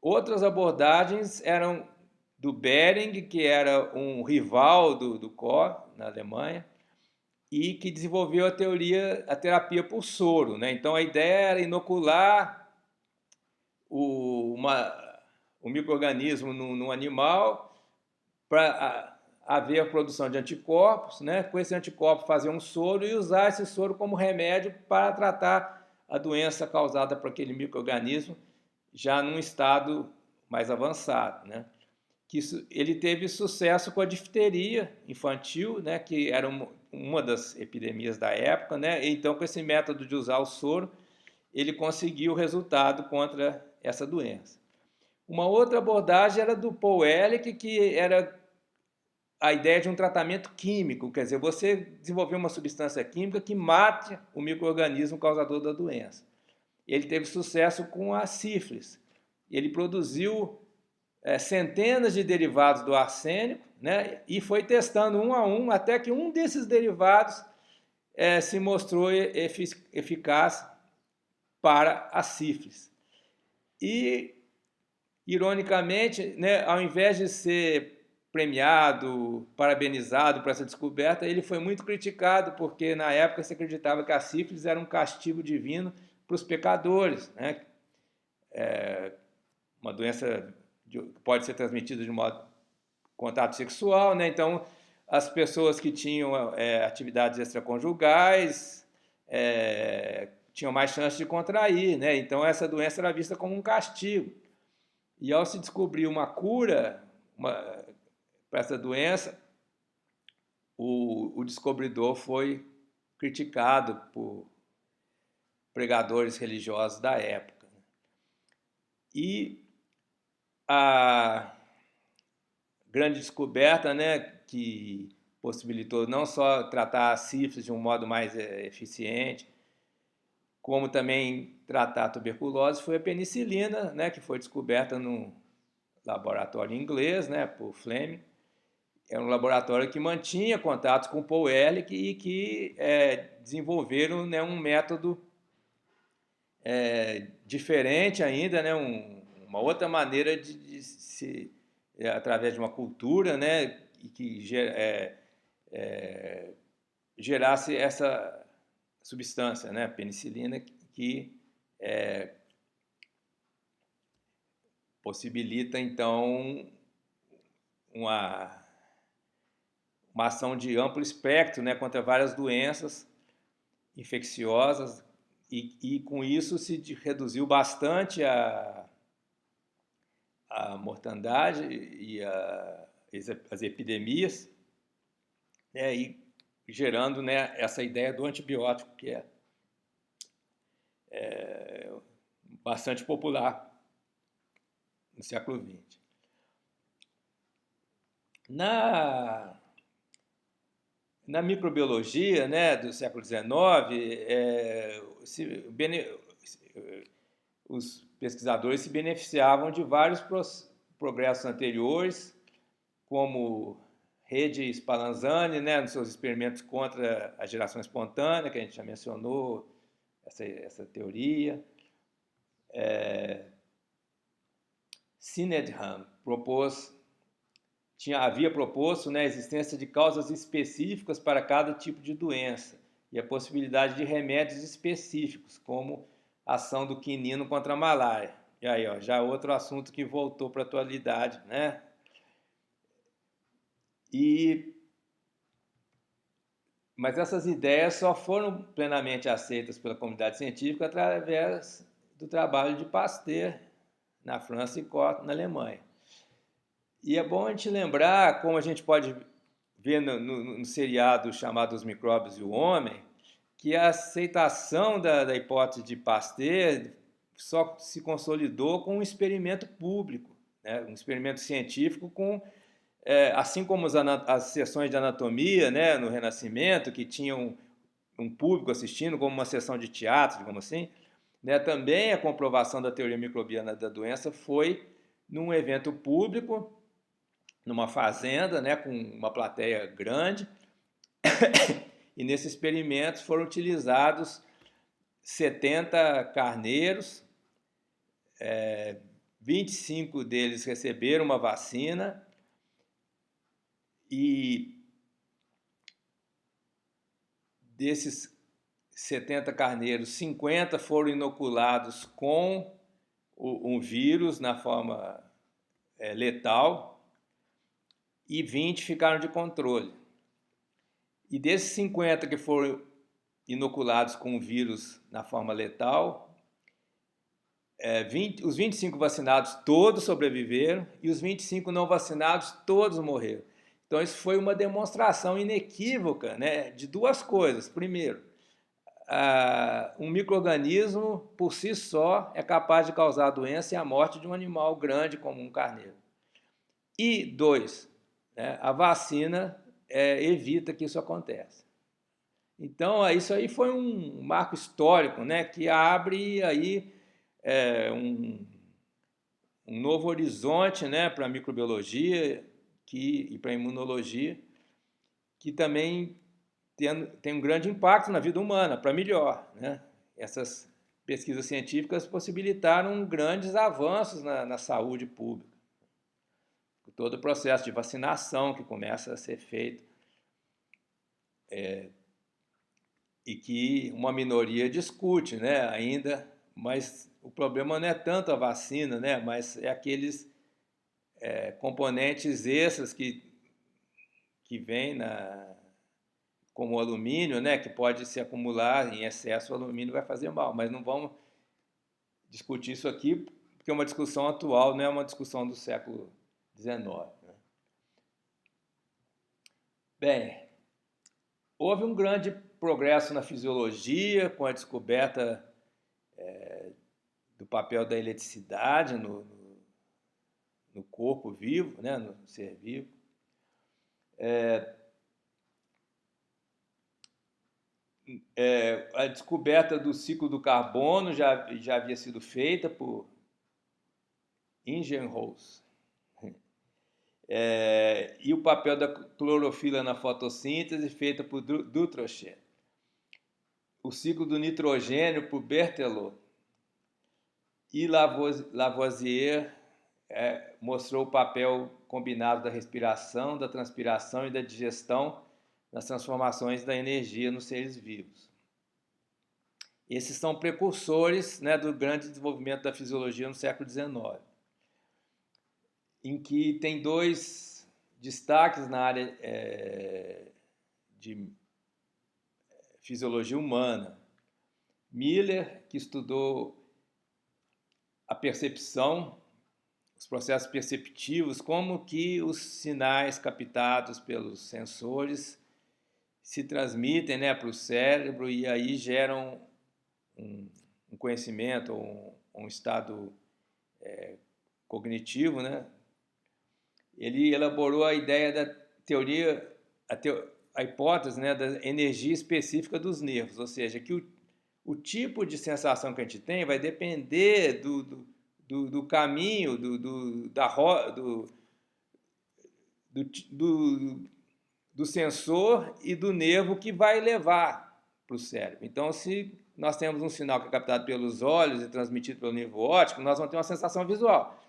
Outras abordagens eram do Behring, que era um rival do Koch, na Alemanha, e que desenvolveu a terapia por soro, né? Então a ideia era inocular o micro-organismo no animal para haver a produção de anticorpos, né? Com esse anticorpo fazer um soro e usar esse soro como remédio para tratar a doença causada por aquele micro-organismo já num estado mais avançado, né? Ele teve sucesso com a difteria infantil, né, que era uma das epidemias da época, né? Então, com esse método de usar o soro, ele conseguiu o resultado contra essa doença. Uma outra abordagem era do Paul Ehrlich, que era a ideia de um tratamento químico, quer dizer, você desenvolver uma substância química que mate o micro-organismo causador da doença. Ele teve sucesso com a sífilis. Ele produziu centenas de derivados do arsênico, né, e foi testando um a um até que um desses derivados se mostrou eficaz para a sífilis. E, ironicamente, né, ao invés de ser premiado, parabenizado por essa descoberta, ele foi muito criticado, porque na época se acreditava que a sífilis era um castigo divino para os pecadores, né? Uma doença que pode ser transmitida de modo contato sexual, né? Então, as pessoas que tinham atividades extraconjugais tinham mais chance de contrair, né? Então, essa doença era vista como um castigo. E ao se descobrir uma cura para essa doença, o descobridor foi criticado por pregadores religiosos da época. E a grande descoberta, né, que possibilitou não só tratar a sífilis de um modo mais eficiente, como também tratar a tuberculose, foi a penicilina, né, que foi descoberta no laboratório inglês, né, por Fleming. É um laboratório que mantinha contatos com Paul Ehrlich e que desenvolveram, né, um método diferente ainda, né, uma outra maneira de se através de uma cultura, né, e que gerasse essa substância, né, penicilina, que possibilita então uma ação de amplo espectro, né, contra várias doenças infecciosas e com isso se reduziu bastante a mortandade e as epidemias, né, e gerando, né, essa ideia do antibiótico que é bastante popular no século XX. Na microbiologia, né, do século XIX, os pesquisadores se beneficiavam de vários progressos anteriores, como Rede Spallanzani, né, nos seus experimentos contra a geração espontânea, que a gente já mencionou, essa teoria. Sydenham havia proposto, né, a existência de causas específicas para cada tipo de doença e a possibilidade de remédios específicos, como a ação do quinino contra a malária. E aí, ó, já outro assunto que voltou para a atualidade, né? E Mas essas ideias só foram plenamente aceitas pela comunidade científica através do trabalho de Pasteur na França e Koch na Alemanha. E é bom a gente lembrar, como a gente pode ver no seriado chamado Os Micróbios e o Homem, que a aceitação da hipótese de Pasteur só se consolidou com um experimento público, né? Um experimento científico com, assim como as sessões de anatomia, né, no Renascimento, que tinham um público assistindo, como uma sessão de teatro, digamos assim, né, também a comprovação da teoria microbiana da doença foi num evento público, numa fazenda, né, com uma plateia grande, e nesses experimentos foram utilizados 70 carneiros, 25 deles receberam uma vacina e desses 70 carneiros, 50 foram inoculados com um vírus na forma letal e 20 ficaram de controle. E desses 50 que foram inoculados com o vírus na forma letal, os 25 vacinados todos sobreviveram e os 25 não vacinados todos morreram. Então isso foi uma demonstração inequívoca, né, de duas coisas. Primeiro, um micro-organismo por si só é capaz de causar a doença e a morte de um animal grande como um carneiro. E dois, né, a vacina evita que isso aconteça. Então isso aí foi um marco histórico, né, que abre aí um novo horizonte, né, para a microbiologia e para a imunologia, que também tem um grande impacto na vida humana, para melhor, né? Essas pesquisas científicas possibilitaram grandes avanços na saúde pública. Todo o processo de vacinação que começa a ser feito e que uma minoria discute, né, ainda, mas o problema não é tanto a vacina, né, mas é aqueles componentes extras que vêm como o alumínio, né, que pode se acumular em excesso, o alumínio vai fazer mal, mas não vamos discutir isso aqui, porque é uma discussão atual, não é uma discussão do século XIX. Né? Bem, houve um grande progresso na fisiologia, com a descoberta do papel da eletricidade no corpo vivo, né, no ser vivo. A descoberta do ciclo do carbono já havia sido feita por Ingenhous. E o papel da clorofila na fotossíntese feita por Dutrochet. O ciclo do nitrogênio por Berthelot. E Lavoisier mostrou o papel combinado da respiração, da transpiração e da digestão nas transformações da energia nos seres vivos. Esses são precursores, né, do grande desenvolvimento da fisiologia no século XIX, em que tem dois destaques na área de fisiologia humana. Miller, que estudou a percepção, os processos perceptivos, como que os sinais captados pelos sensores se transmitem, né, para o cérebro e aí geram um conhecimento, um estado cognitivo, né? Ele elaborou a ideia da teoria, a hipótese, né, da energia específica dos nervos, ou seja, que o tipo de sensação que a gente tem vai depender do caminho, do sensor e do nervo que vai levar para o cérebro. Então, se nós temos um sinal que é captado pelos olhos e transmitido pelo nervo óptico, nós vamos ter uma sensação visual.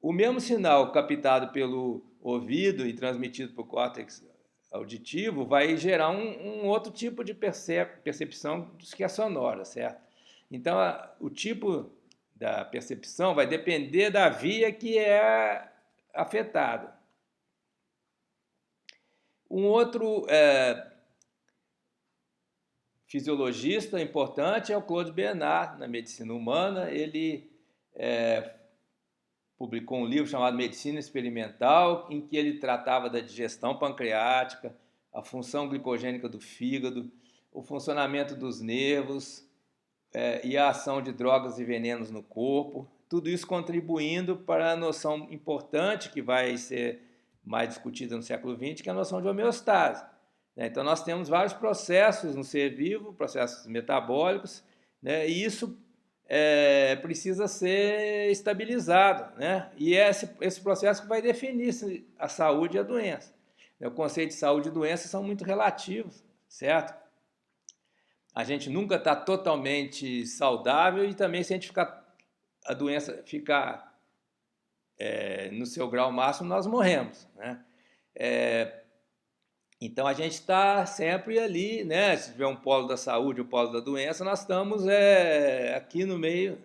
O mesmo sinal captado pelo ouvido e transmitido pelo córtex auditivo vai gerar um outro tipo de percepção que é sonora, certo? Então, o tipo da percepção vai depender da via que é afetada. Um outro fisiologista importante é o Claude Bernard, na medicina humana. Ele publicou um livro chamado Medicina Experimental, em que ele tratava da digestão pancreática, a função glicogênica do fígado, o funcionamento dos nervos e a ação de drogas e venenos no corpo. Tudo isso contribuindo para a noção importante que vai ser mais discutida no século XX, que é a noção de homeostase. Então, nós temos vários processos no ser vivo, processos metabólicos, e isso precisa ser estabilizado, e é esse processo que vai definir a saúde e a doença. O conceito de saúde e doença são muito relativos, certo? A gente nunca está totalmente saudável e também se a doença ficar no seu grau máximo, nós morremos, então a gente está sempre ali, se tiver um polo da saúde, um polo da doença, nós estamos aqui no meio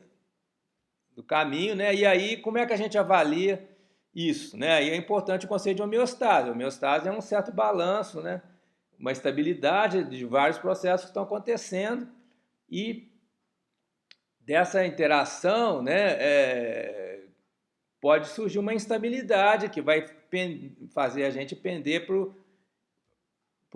do caminho, e aí como é que a gente avalia isso? E é importante o conceito de homeostase. A homeostase é um certo balanço, uma estabilidade de vários processos que estão acontecendo, e dessa interação pode surgir uma instabilidade que vai fazer a gente pender para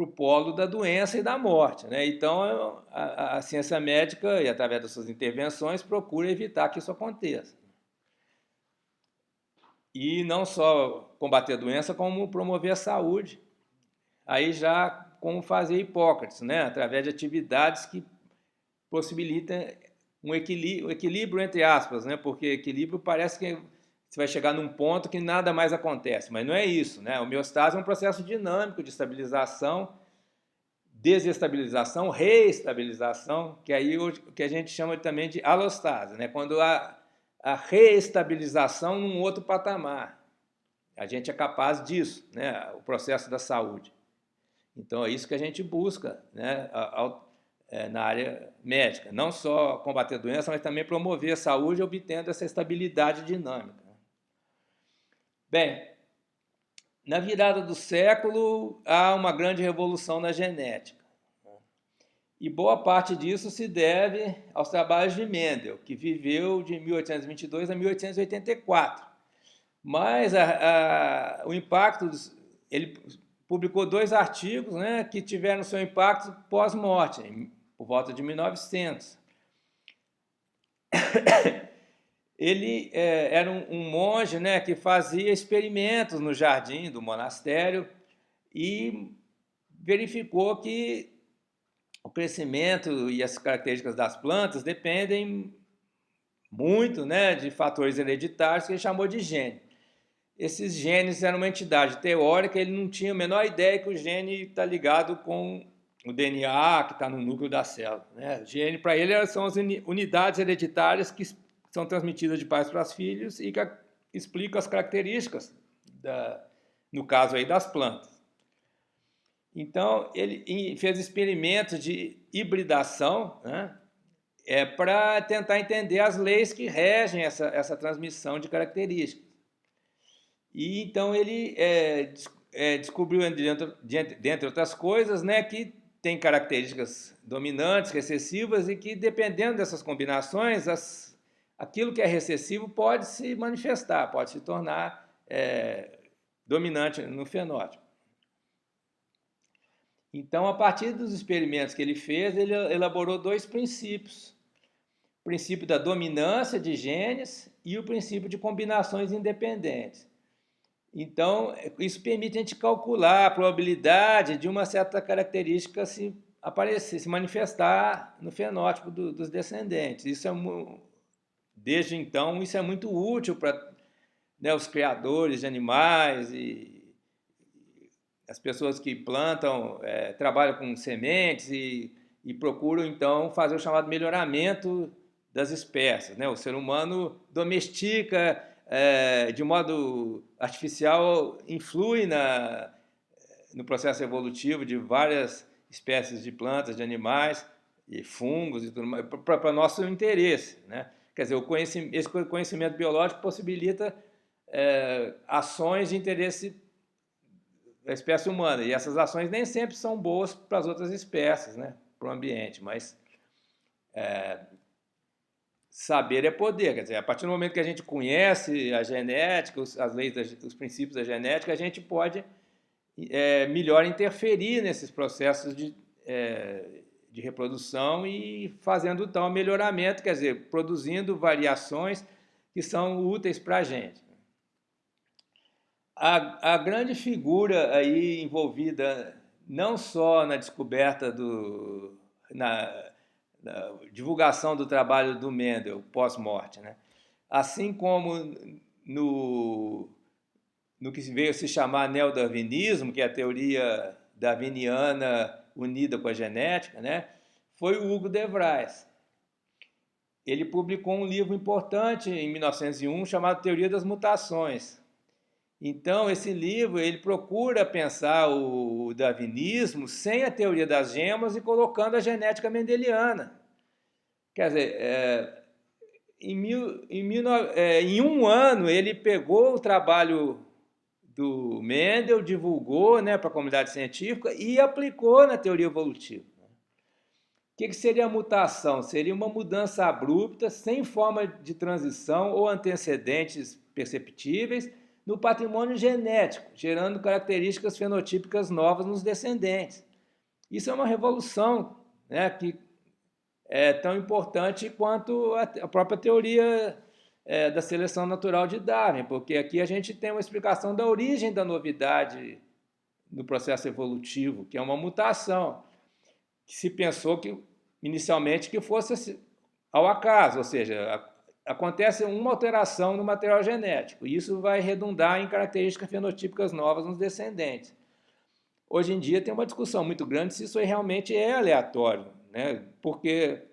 o polo da doença e da morte. Então, a ciência médica, e através das suas intervenções, procura evitar que isso aconteça. E não só combater a doença, como promover a saúde. Aí já como fazer Hipócrates, através de atividades que possibilitam um equilíbrio entre aspas, porque equilíbrio parece que você vai chegar num ponto que nada mais acontece, mas não é isso. A homeostase é um processo dinâmico de estabilização, desestabilização, reestabilização, que aí o que a gente chama também de alostase, quando há a reestabilização num outro patamar. A gente é capaz disso, o processo da saúde. Então é isso que a gente busca na área médica, não só combater a doença, mas também promover a saúde, obtendo essa estabilidade dinâmica. Bem, na virada do século, há uma grande revolução na genética. E boa parte disso se deve aos trabalhos de Mendel, que viveu de 1822 a 1884. Mas o impacto, ele publicou 2 artigos que tiveram seu impacto pós-morte, por volta de 1900. Ele era um monge que fazia experimentos no jardim do monastério e verificou que o crescimento e as características das plantas dependem muito de fatores hereditários que ele chamou de gene. Esses genes eram uma entidade teórica, ele não tinha a menor ideia que o gene está ligado com o DNA que está no núcleo da célula. O gene, para ele, são as unidades hereditárias que são transmitidas de pais para os filhos e que explicam as características, no caso aí, das plantas. Então, ele fez experimentos de hibridação para tentar entender as leis que regem essa transmissão de características. E então ele descobriu, dentre outras coisas, que tem características dominantes, recessivas, e que, dependendo dessas combinações, aquilo que é recessivo pode se manifestar, pode se tornar dominante no fenótipo. Então, a partir dos experimentos que ele fez, ele elaborou 2 princípios. O princípio da dominância de genes e o princípio de combinações independentes. Então, isso permite a gente calcular a probabilidade de uma certa característica se manifestar no fenótipo dos descendentes. Isso desde então, isso é muito útil para os criadores de animais e as pessoas que plantam, trabalham com sementes e procuram, então, fazer o chamado melhoramento das espécies. O ser humano domestica de modo artificial, influi no processo evolutivo de várias espécies de plantas, de animais e fungos e tudo mais, para nosso interesse. Quer dizer, esse conhecimento biológico possibilita ações de interesse da espécie humana, e essas ações nem sempre são boas para as outras espécies. para o ambiente, mas saber é poder, quer dizer, a partir do momento que a gente conhece a genética, as leis, os princípios da genética, a gente pode melhor interferir nesses processos de reprodução e fazendo então melhoramento, quer dizer, produzindo variações que são úteis para a gente. A grande figura aí envolvida não só na descoberta na divulgação do trabalho do Mendel pós-morte, né? Assim como no que veio se chamar neodarwinismo, que é a teoria darwiniana unida com a genética, né? Foi o Hugo de Vries. Ele publicou um livro importante em 1901 chamado Teoria das Mutações. Então, esse livro ele procura pensar o darwinismo sem a teoria das gemas e colocando a genética mendeliana. Quer dizer, em um ano ele pegou o trabalho do Mendel, divulgou, né, para a comunidade científica e aplicou na teoria evolutiva. O que seria a mutação? Seria uma mudança abrupta, sem forma de transição ou antecedentes perceptíveis no patrimônio genético, gerando características fenotípicas novas nos descendentes. Isso é uma revolução, né, que é tão importante quanto a própria teoria da seleção natural de Darwin, porque aqui a gente tem uma explicação da origem da novidade no processo evolutivo, que é uma mutação, que se pensou que inicialmente que fosse ao acaso, ou seja, acontece uma alteração no material genético, e isso vai redundar em características fenotípicas novas nos descendentes. Hoje em dia tem uma discussão muito grande se isso realmente é aleatório, né? Porque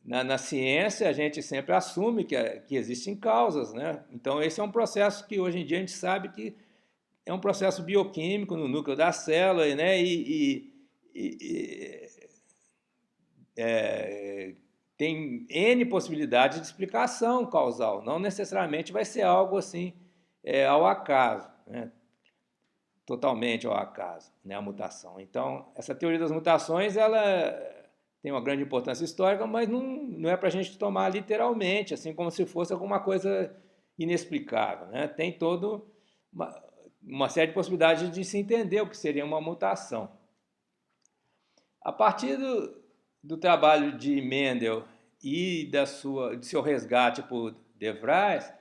na ciência a gente sempre assume que existem causas, né? Então esse é um processo que hoje em dia a gente sabe que é um processo bioquímico no núcleo da célula, né? Tem N possibilidades de explicação causal, não necessariamente vai ser algo assim ao acaso, né? Totalmente ao acaso, né, a mutação. Então, essa teoria das mutações ela tem uma grande importância histórica, mas não é para a gente tomar literalmente, assim como se fosse alguma coisa inexplicável, né? Tem toda uma série de possibilidades de se entender o que seria uma mutação. A partir do trabalho de Mendel e de seu resgate por de Vries,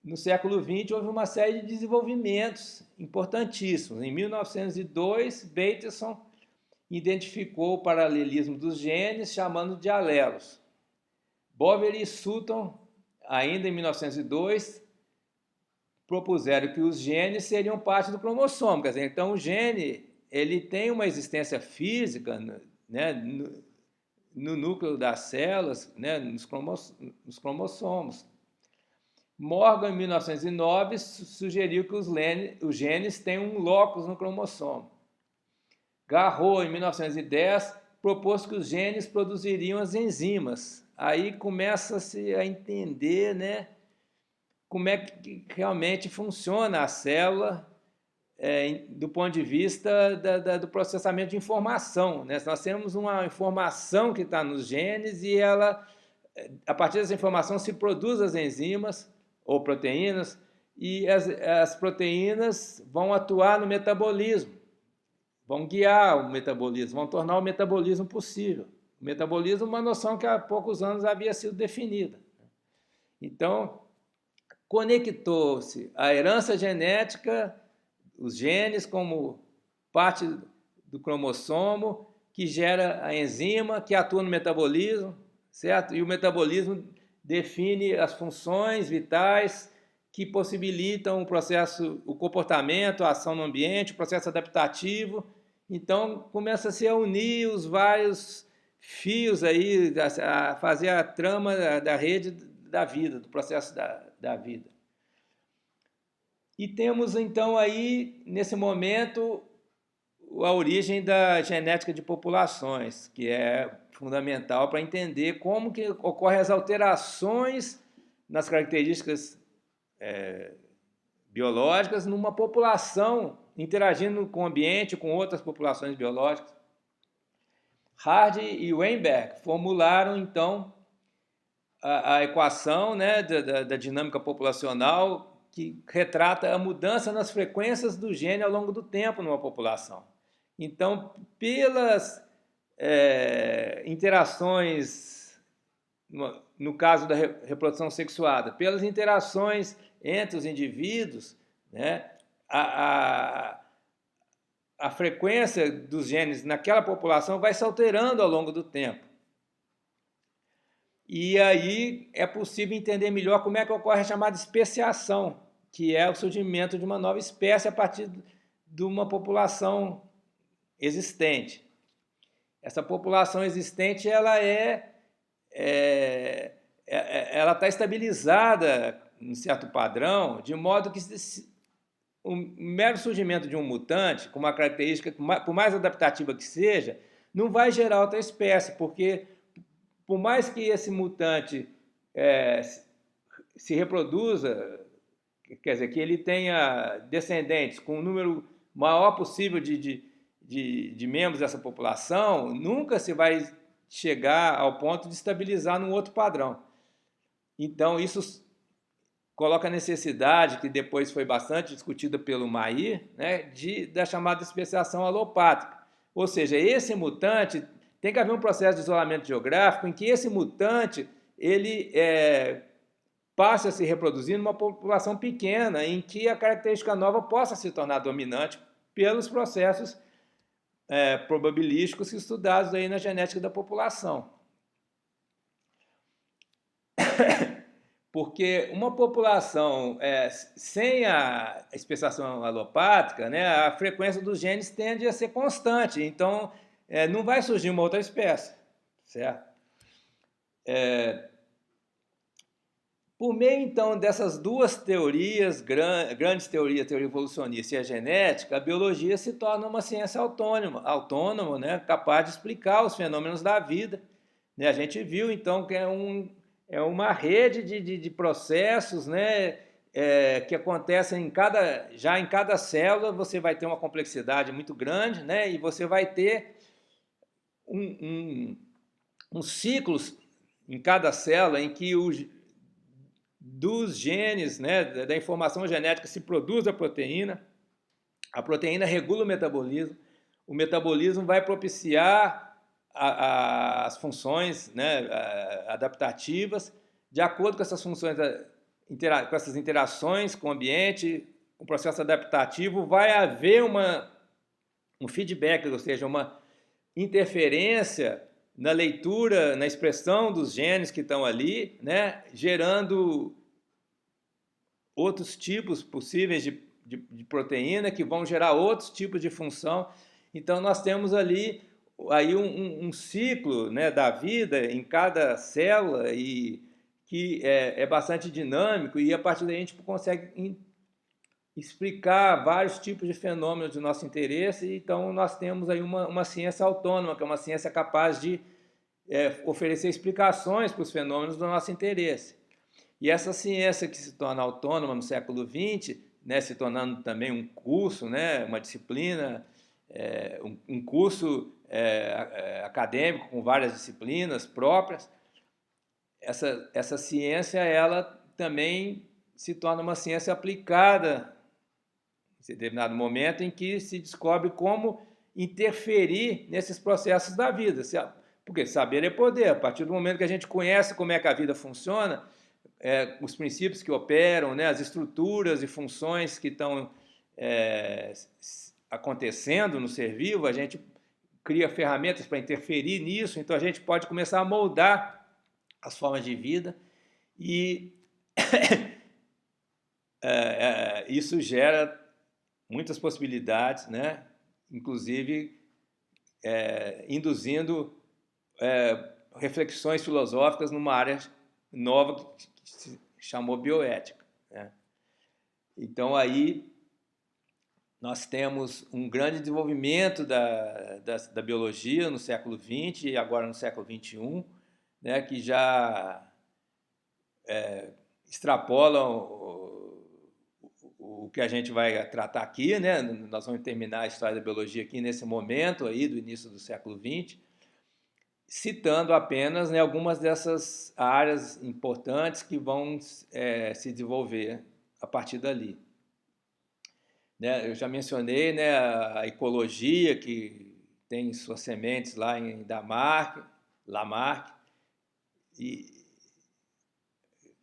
no século XX houve uma série de desenvolvimentos importantíssimos. Em 1902, Bateson identificou o paralelismo dos genes, chamando de alelos. Boveri e Sutton, ainda em 1902, propuseram que os genes seriam parte do cromossomo. Quer dizer, então o gene ele tem uma existência física, né, no núcleo das células, né, nos cromossomos. Morgan, em 1909, sugeriu que os genes têm um locus no cromossomo. Garrot, em 1910, propôs que os genes produziriam as enzimas. Aí começa-se a entender, né, como é que realmente funciona a célula do ponto de vista do processamento de informação, né? Nós temos uma informação que está nos genes e a partir dessa informação se produz as enzimas ou proteínas, e as proteínas vão atuar no metabolismo, vão guiar o metabolismo, vão tornar o metabolismo possível. O metabolismo é uma noção que há poucos anos havia sido definida. Então, conectou-se a herança genética, os genes como parte do cromossomo, que gera a enzima, que atua no metabolismo, certo? E o metabolismo define as funções vitais que possibilitam o comportamento, a ação no ambiente, o processo adaptativo. Então, começa-se a unir os vários fios aí, a fazer a trama da rede da vida, do processo da vida. E temos, então, aí, nesse momento, a origem da genética de populações, que é fundamental para entender como que ocorrem as alterações nas características biológicas numa população interagindo com o ambiente, com outras populações biológicas. Hardy e Weinberg formularam, então, a equação, né, da dinâmica populacional que retrata a mudança nas frequências do gene ao longo do tempo numa população. Então, pelas interações, no caso da reprodução sexuada, pelas interações entre os indivíduos, né, a frequência dos genes naquela população vai se alterando ao longo do tempo. E aí é possível entender melhor como é que ocorre a chamada especiação, que é o surgimento de uma nova espécie a partir de uma população existente. Essa população existente ela ela está estabilizada em certo padrão, de modo que o mero surgimento de um mutante, com uma característica, por mais adaptativa que seja, não vai gerar outra espécie, porque por mais que esse mutante se reproduza, quer dizer, que ele tenha descendentes com um número maior possível de membros dessa população, nunca se vai chegar ao ponto de estabilizar num outro padrão. Então, isso coloca a necessidade, que depois foi bastante discutida pelo Mayr, né, da chamada especiação alopátrica. Ou seja, esse mutante, tem que haver um processo de isolamento geográfico em que esse mutante ele passe a se reproduzir numa população pequena, em que a característica nova possa se tornar dominante pelos processos probabilísticos estudados aí na genética da população. Porque uma população sem a especiação alopátrica, né, a frequência dos genes tende a ser constante, então não vai surgir uma outra espécie, certo? Por meio, então, dessas duas teorias, grandes teorias, a teoria evolucionista e a genética, a biologia se torna uma ciência autônoma, né, capaz de explicar os fenômenos da vida. Né? A gente viu, então, que é uma rede de processos, né, que acontecem já em cada célula. Você vai ter uma complexidade muito grande, né, e você vai ter um ciclo em cada célula em que dos genes, né, da informação genética se produz a proteína regula o metabolismo vai propiciar as funções, né, adaptativas, de acordo com essas funções, com essas interações com o ambiente, o processo adaptativo, vai haver um feedback, ou seja, uma interferência na leitura, na expressão dos genes que estão ali, né, gerando outros tipos possíveis de proteína que vão gerar outros tipos de função. Então, nós temos ali aí um ciclo, né, da vida em cada célula e que é bastante dinâmico, e a partir daí a gente consegue explicar vários tipos de fenômenos de nosso interesse. Então, nós temos aí uma ciência autônoma, que é uma ciência capaz de oferecer explicações para os fenômenos do nosso interesse. E essa ciência que se torna autônoma no século XX, né, se tornando também um curso, né, uma disciplina, um curso acadêmico com várias disciplinas próprias, essa ciência ela também se torna uma ciência aplicada em determinado momento em que se descobre como interferir nesses processos da vida. Porque saber é poder. A partir do momento que a gente conhece como é que a vida funciona, os princípios que operam, né, as estruturas e funções que estão acontecendo no ser vivo, a gente cria ferramentas para interferir nisso, então a gente pode começar a moldar as formas de vida e isso gera muitas possibilidades, né? Inclusive induzindo reflexões filosóficas numa área nova que se chamou bioética. Né? Então, aí nós temos um grande desenvolvimento da biologia no século XX e agora no século XXI, né, que já extrapolam o que a gente vai tratar aqui, né? Nós vamos terminar a história da biologia aqui nesse momento aí do início do século XX, citando apenas, né, algumas dessas áreas importantes que vão se desenvolver a partir dali. Né, eu já mencionei, né, a ecologia, que tem suas sementes lá em Lamarck, e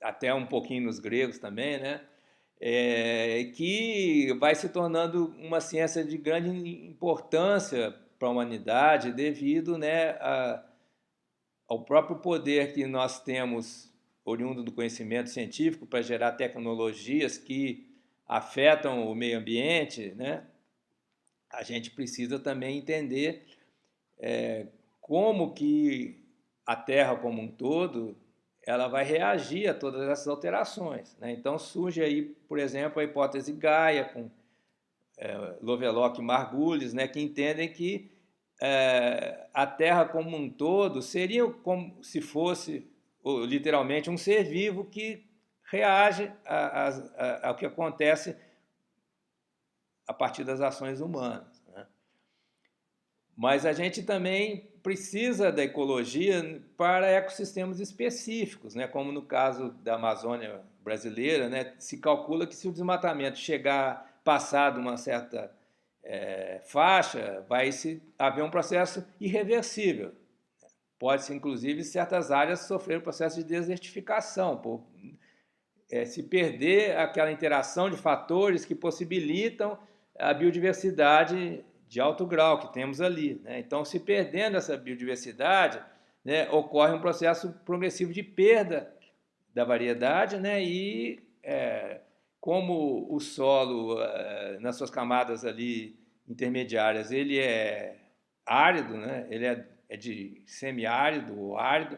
até um pouquinho nos gregos também, né, que vai se tornando uma ciência de grande importância para a humanidade devido, né, ao próprio poder que nós temos, oriundo do conhecimento científico, para gerar tecnologias que afetam o meio ambiente, né? A gente precisa também entender como que a Terra como um todo ela vai reagir a todas essas alterações, né? Então surge aí, por exemplo, a hipótese Gaia, com Lovelock e Margulis, né, que entendem que a Terra como um todo seria como se fosse, literalmente, um ser vivo que reage ao que acontece a partir das ações humanas, né? Mas a gente também precisa da ecologia para ecossistemas específicos, né? Como no caso da Amazônia brasileira, né? Se calcula que se o desmatamento chegar passado uma certa faixa, vai haver um processo irreversível. Pode-se, inclusive, certas áreas sofrer um processo de desertificação, por se perder aquela interação de fatores que possibilitam a biodiversidade de alto grau que temos ali, né? Então, se perdendo essa biodiversidade, né, ocorre um processo progressivo de perda da variedade, né? E como o solo, nas suas camadas ali intermediárias, ele é árido, né? Ele é de semiárido ou árido,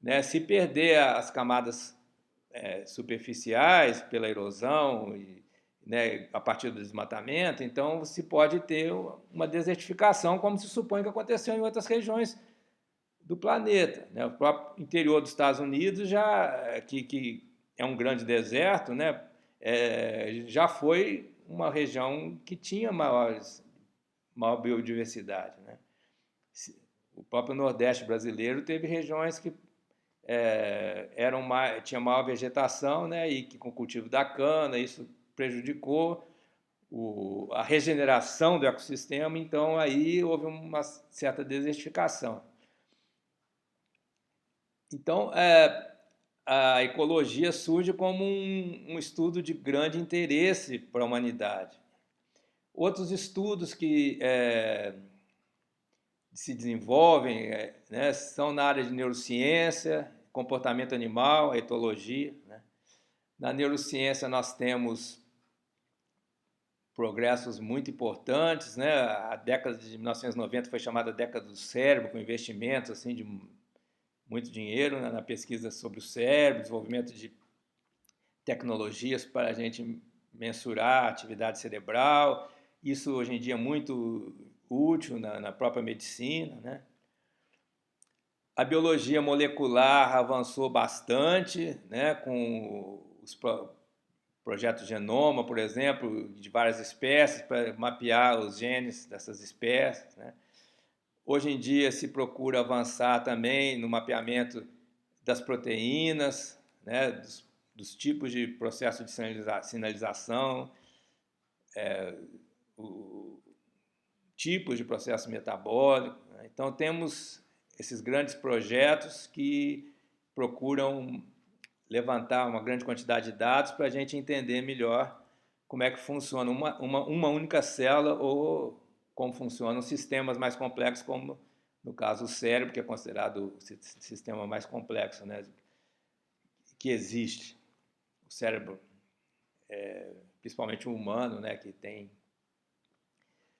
né? Se perder as camadas superficiais pela erosão e, né, a partir do desmatamento, então se pode ter uma desertificação, como se supõe que aconteceu em outras regiões do planeta, né? O próprio interior dos Estados Unidos, que é um grande deserto, né, já foi uma região que tinha maior biodiversidade, né? O próprio Nordeste brasileiro teve regiões que tinha maior vegetação, né, e que com o cultivo da cana isso prejudicou a regeneração do ecossistema, então aí houve uma certa desertificação. Então, a ecologia surge como um estudo de grande interesse para a humanidade. Outros estudos que se desenvolvem, né, são na área de neurociência, comportamento animal, a etologia, né? Na neurociência nós temos progressos muito importantes, né? A década de 1990 foi chamada década do cérebro, com investimentos assim, de muito dinheiro, né, na pesquisa sobre o cérebro, desenvolvimento de tecnologias para a gente mensurar a atividade cerebral. Isso hoje em dia é muito útil na própria medicina, né? A biologia molecular avançou bastante, né, com os projetos Genoma, por exemplo, de várias espécies, para mapear os genes dessas espécies, né? Hoje em dia se procura avançar também no mapeamento das proteínas, né, dos tipos de processo de sinalização, tipos de processo metabólico, né? Então temos esses grandes projetos que procuram levantar uma grande quantidade de dados para a gente entender melhor como é que funciona uma única célula ou como funcionam sistemas mais complexos, como no caso o cérebro, que é considerado o sistema mais complexo, né, que existe. O cérebro, principalmente o humano, né, que tem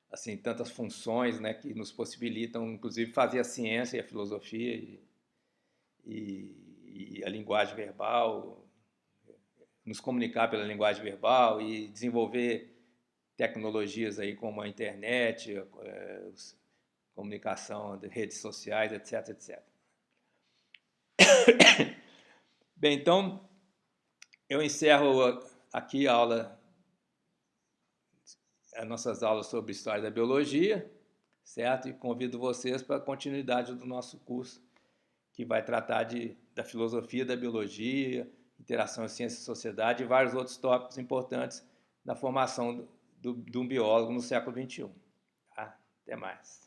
assim tantas funções, né, que nos possibilitam, inclusive, fazer a ciência e a filosofia e a linguagem verbal, nos comunicar pela linguagem verbal e desenvolver tecnologias aí como a internet, comunicação de redes sociais, etc, etc. Bem, então eu encerro aqui a aula as nossas aulas sobre História da Biologia, certo? E convido vocês para a continuidade do nosso curso, que vai tratar da filosofia da biologia, interação ciência e sociedade e vários outros tópicos importantes na formação de um biólogo no século XXI. Tá? Até mais.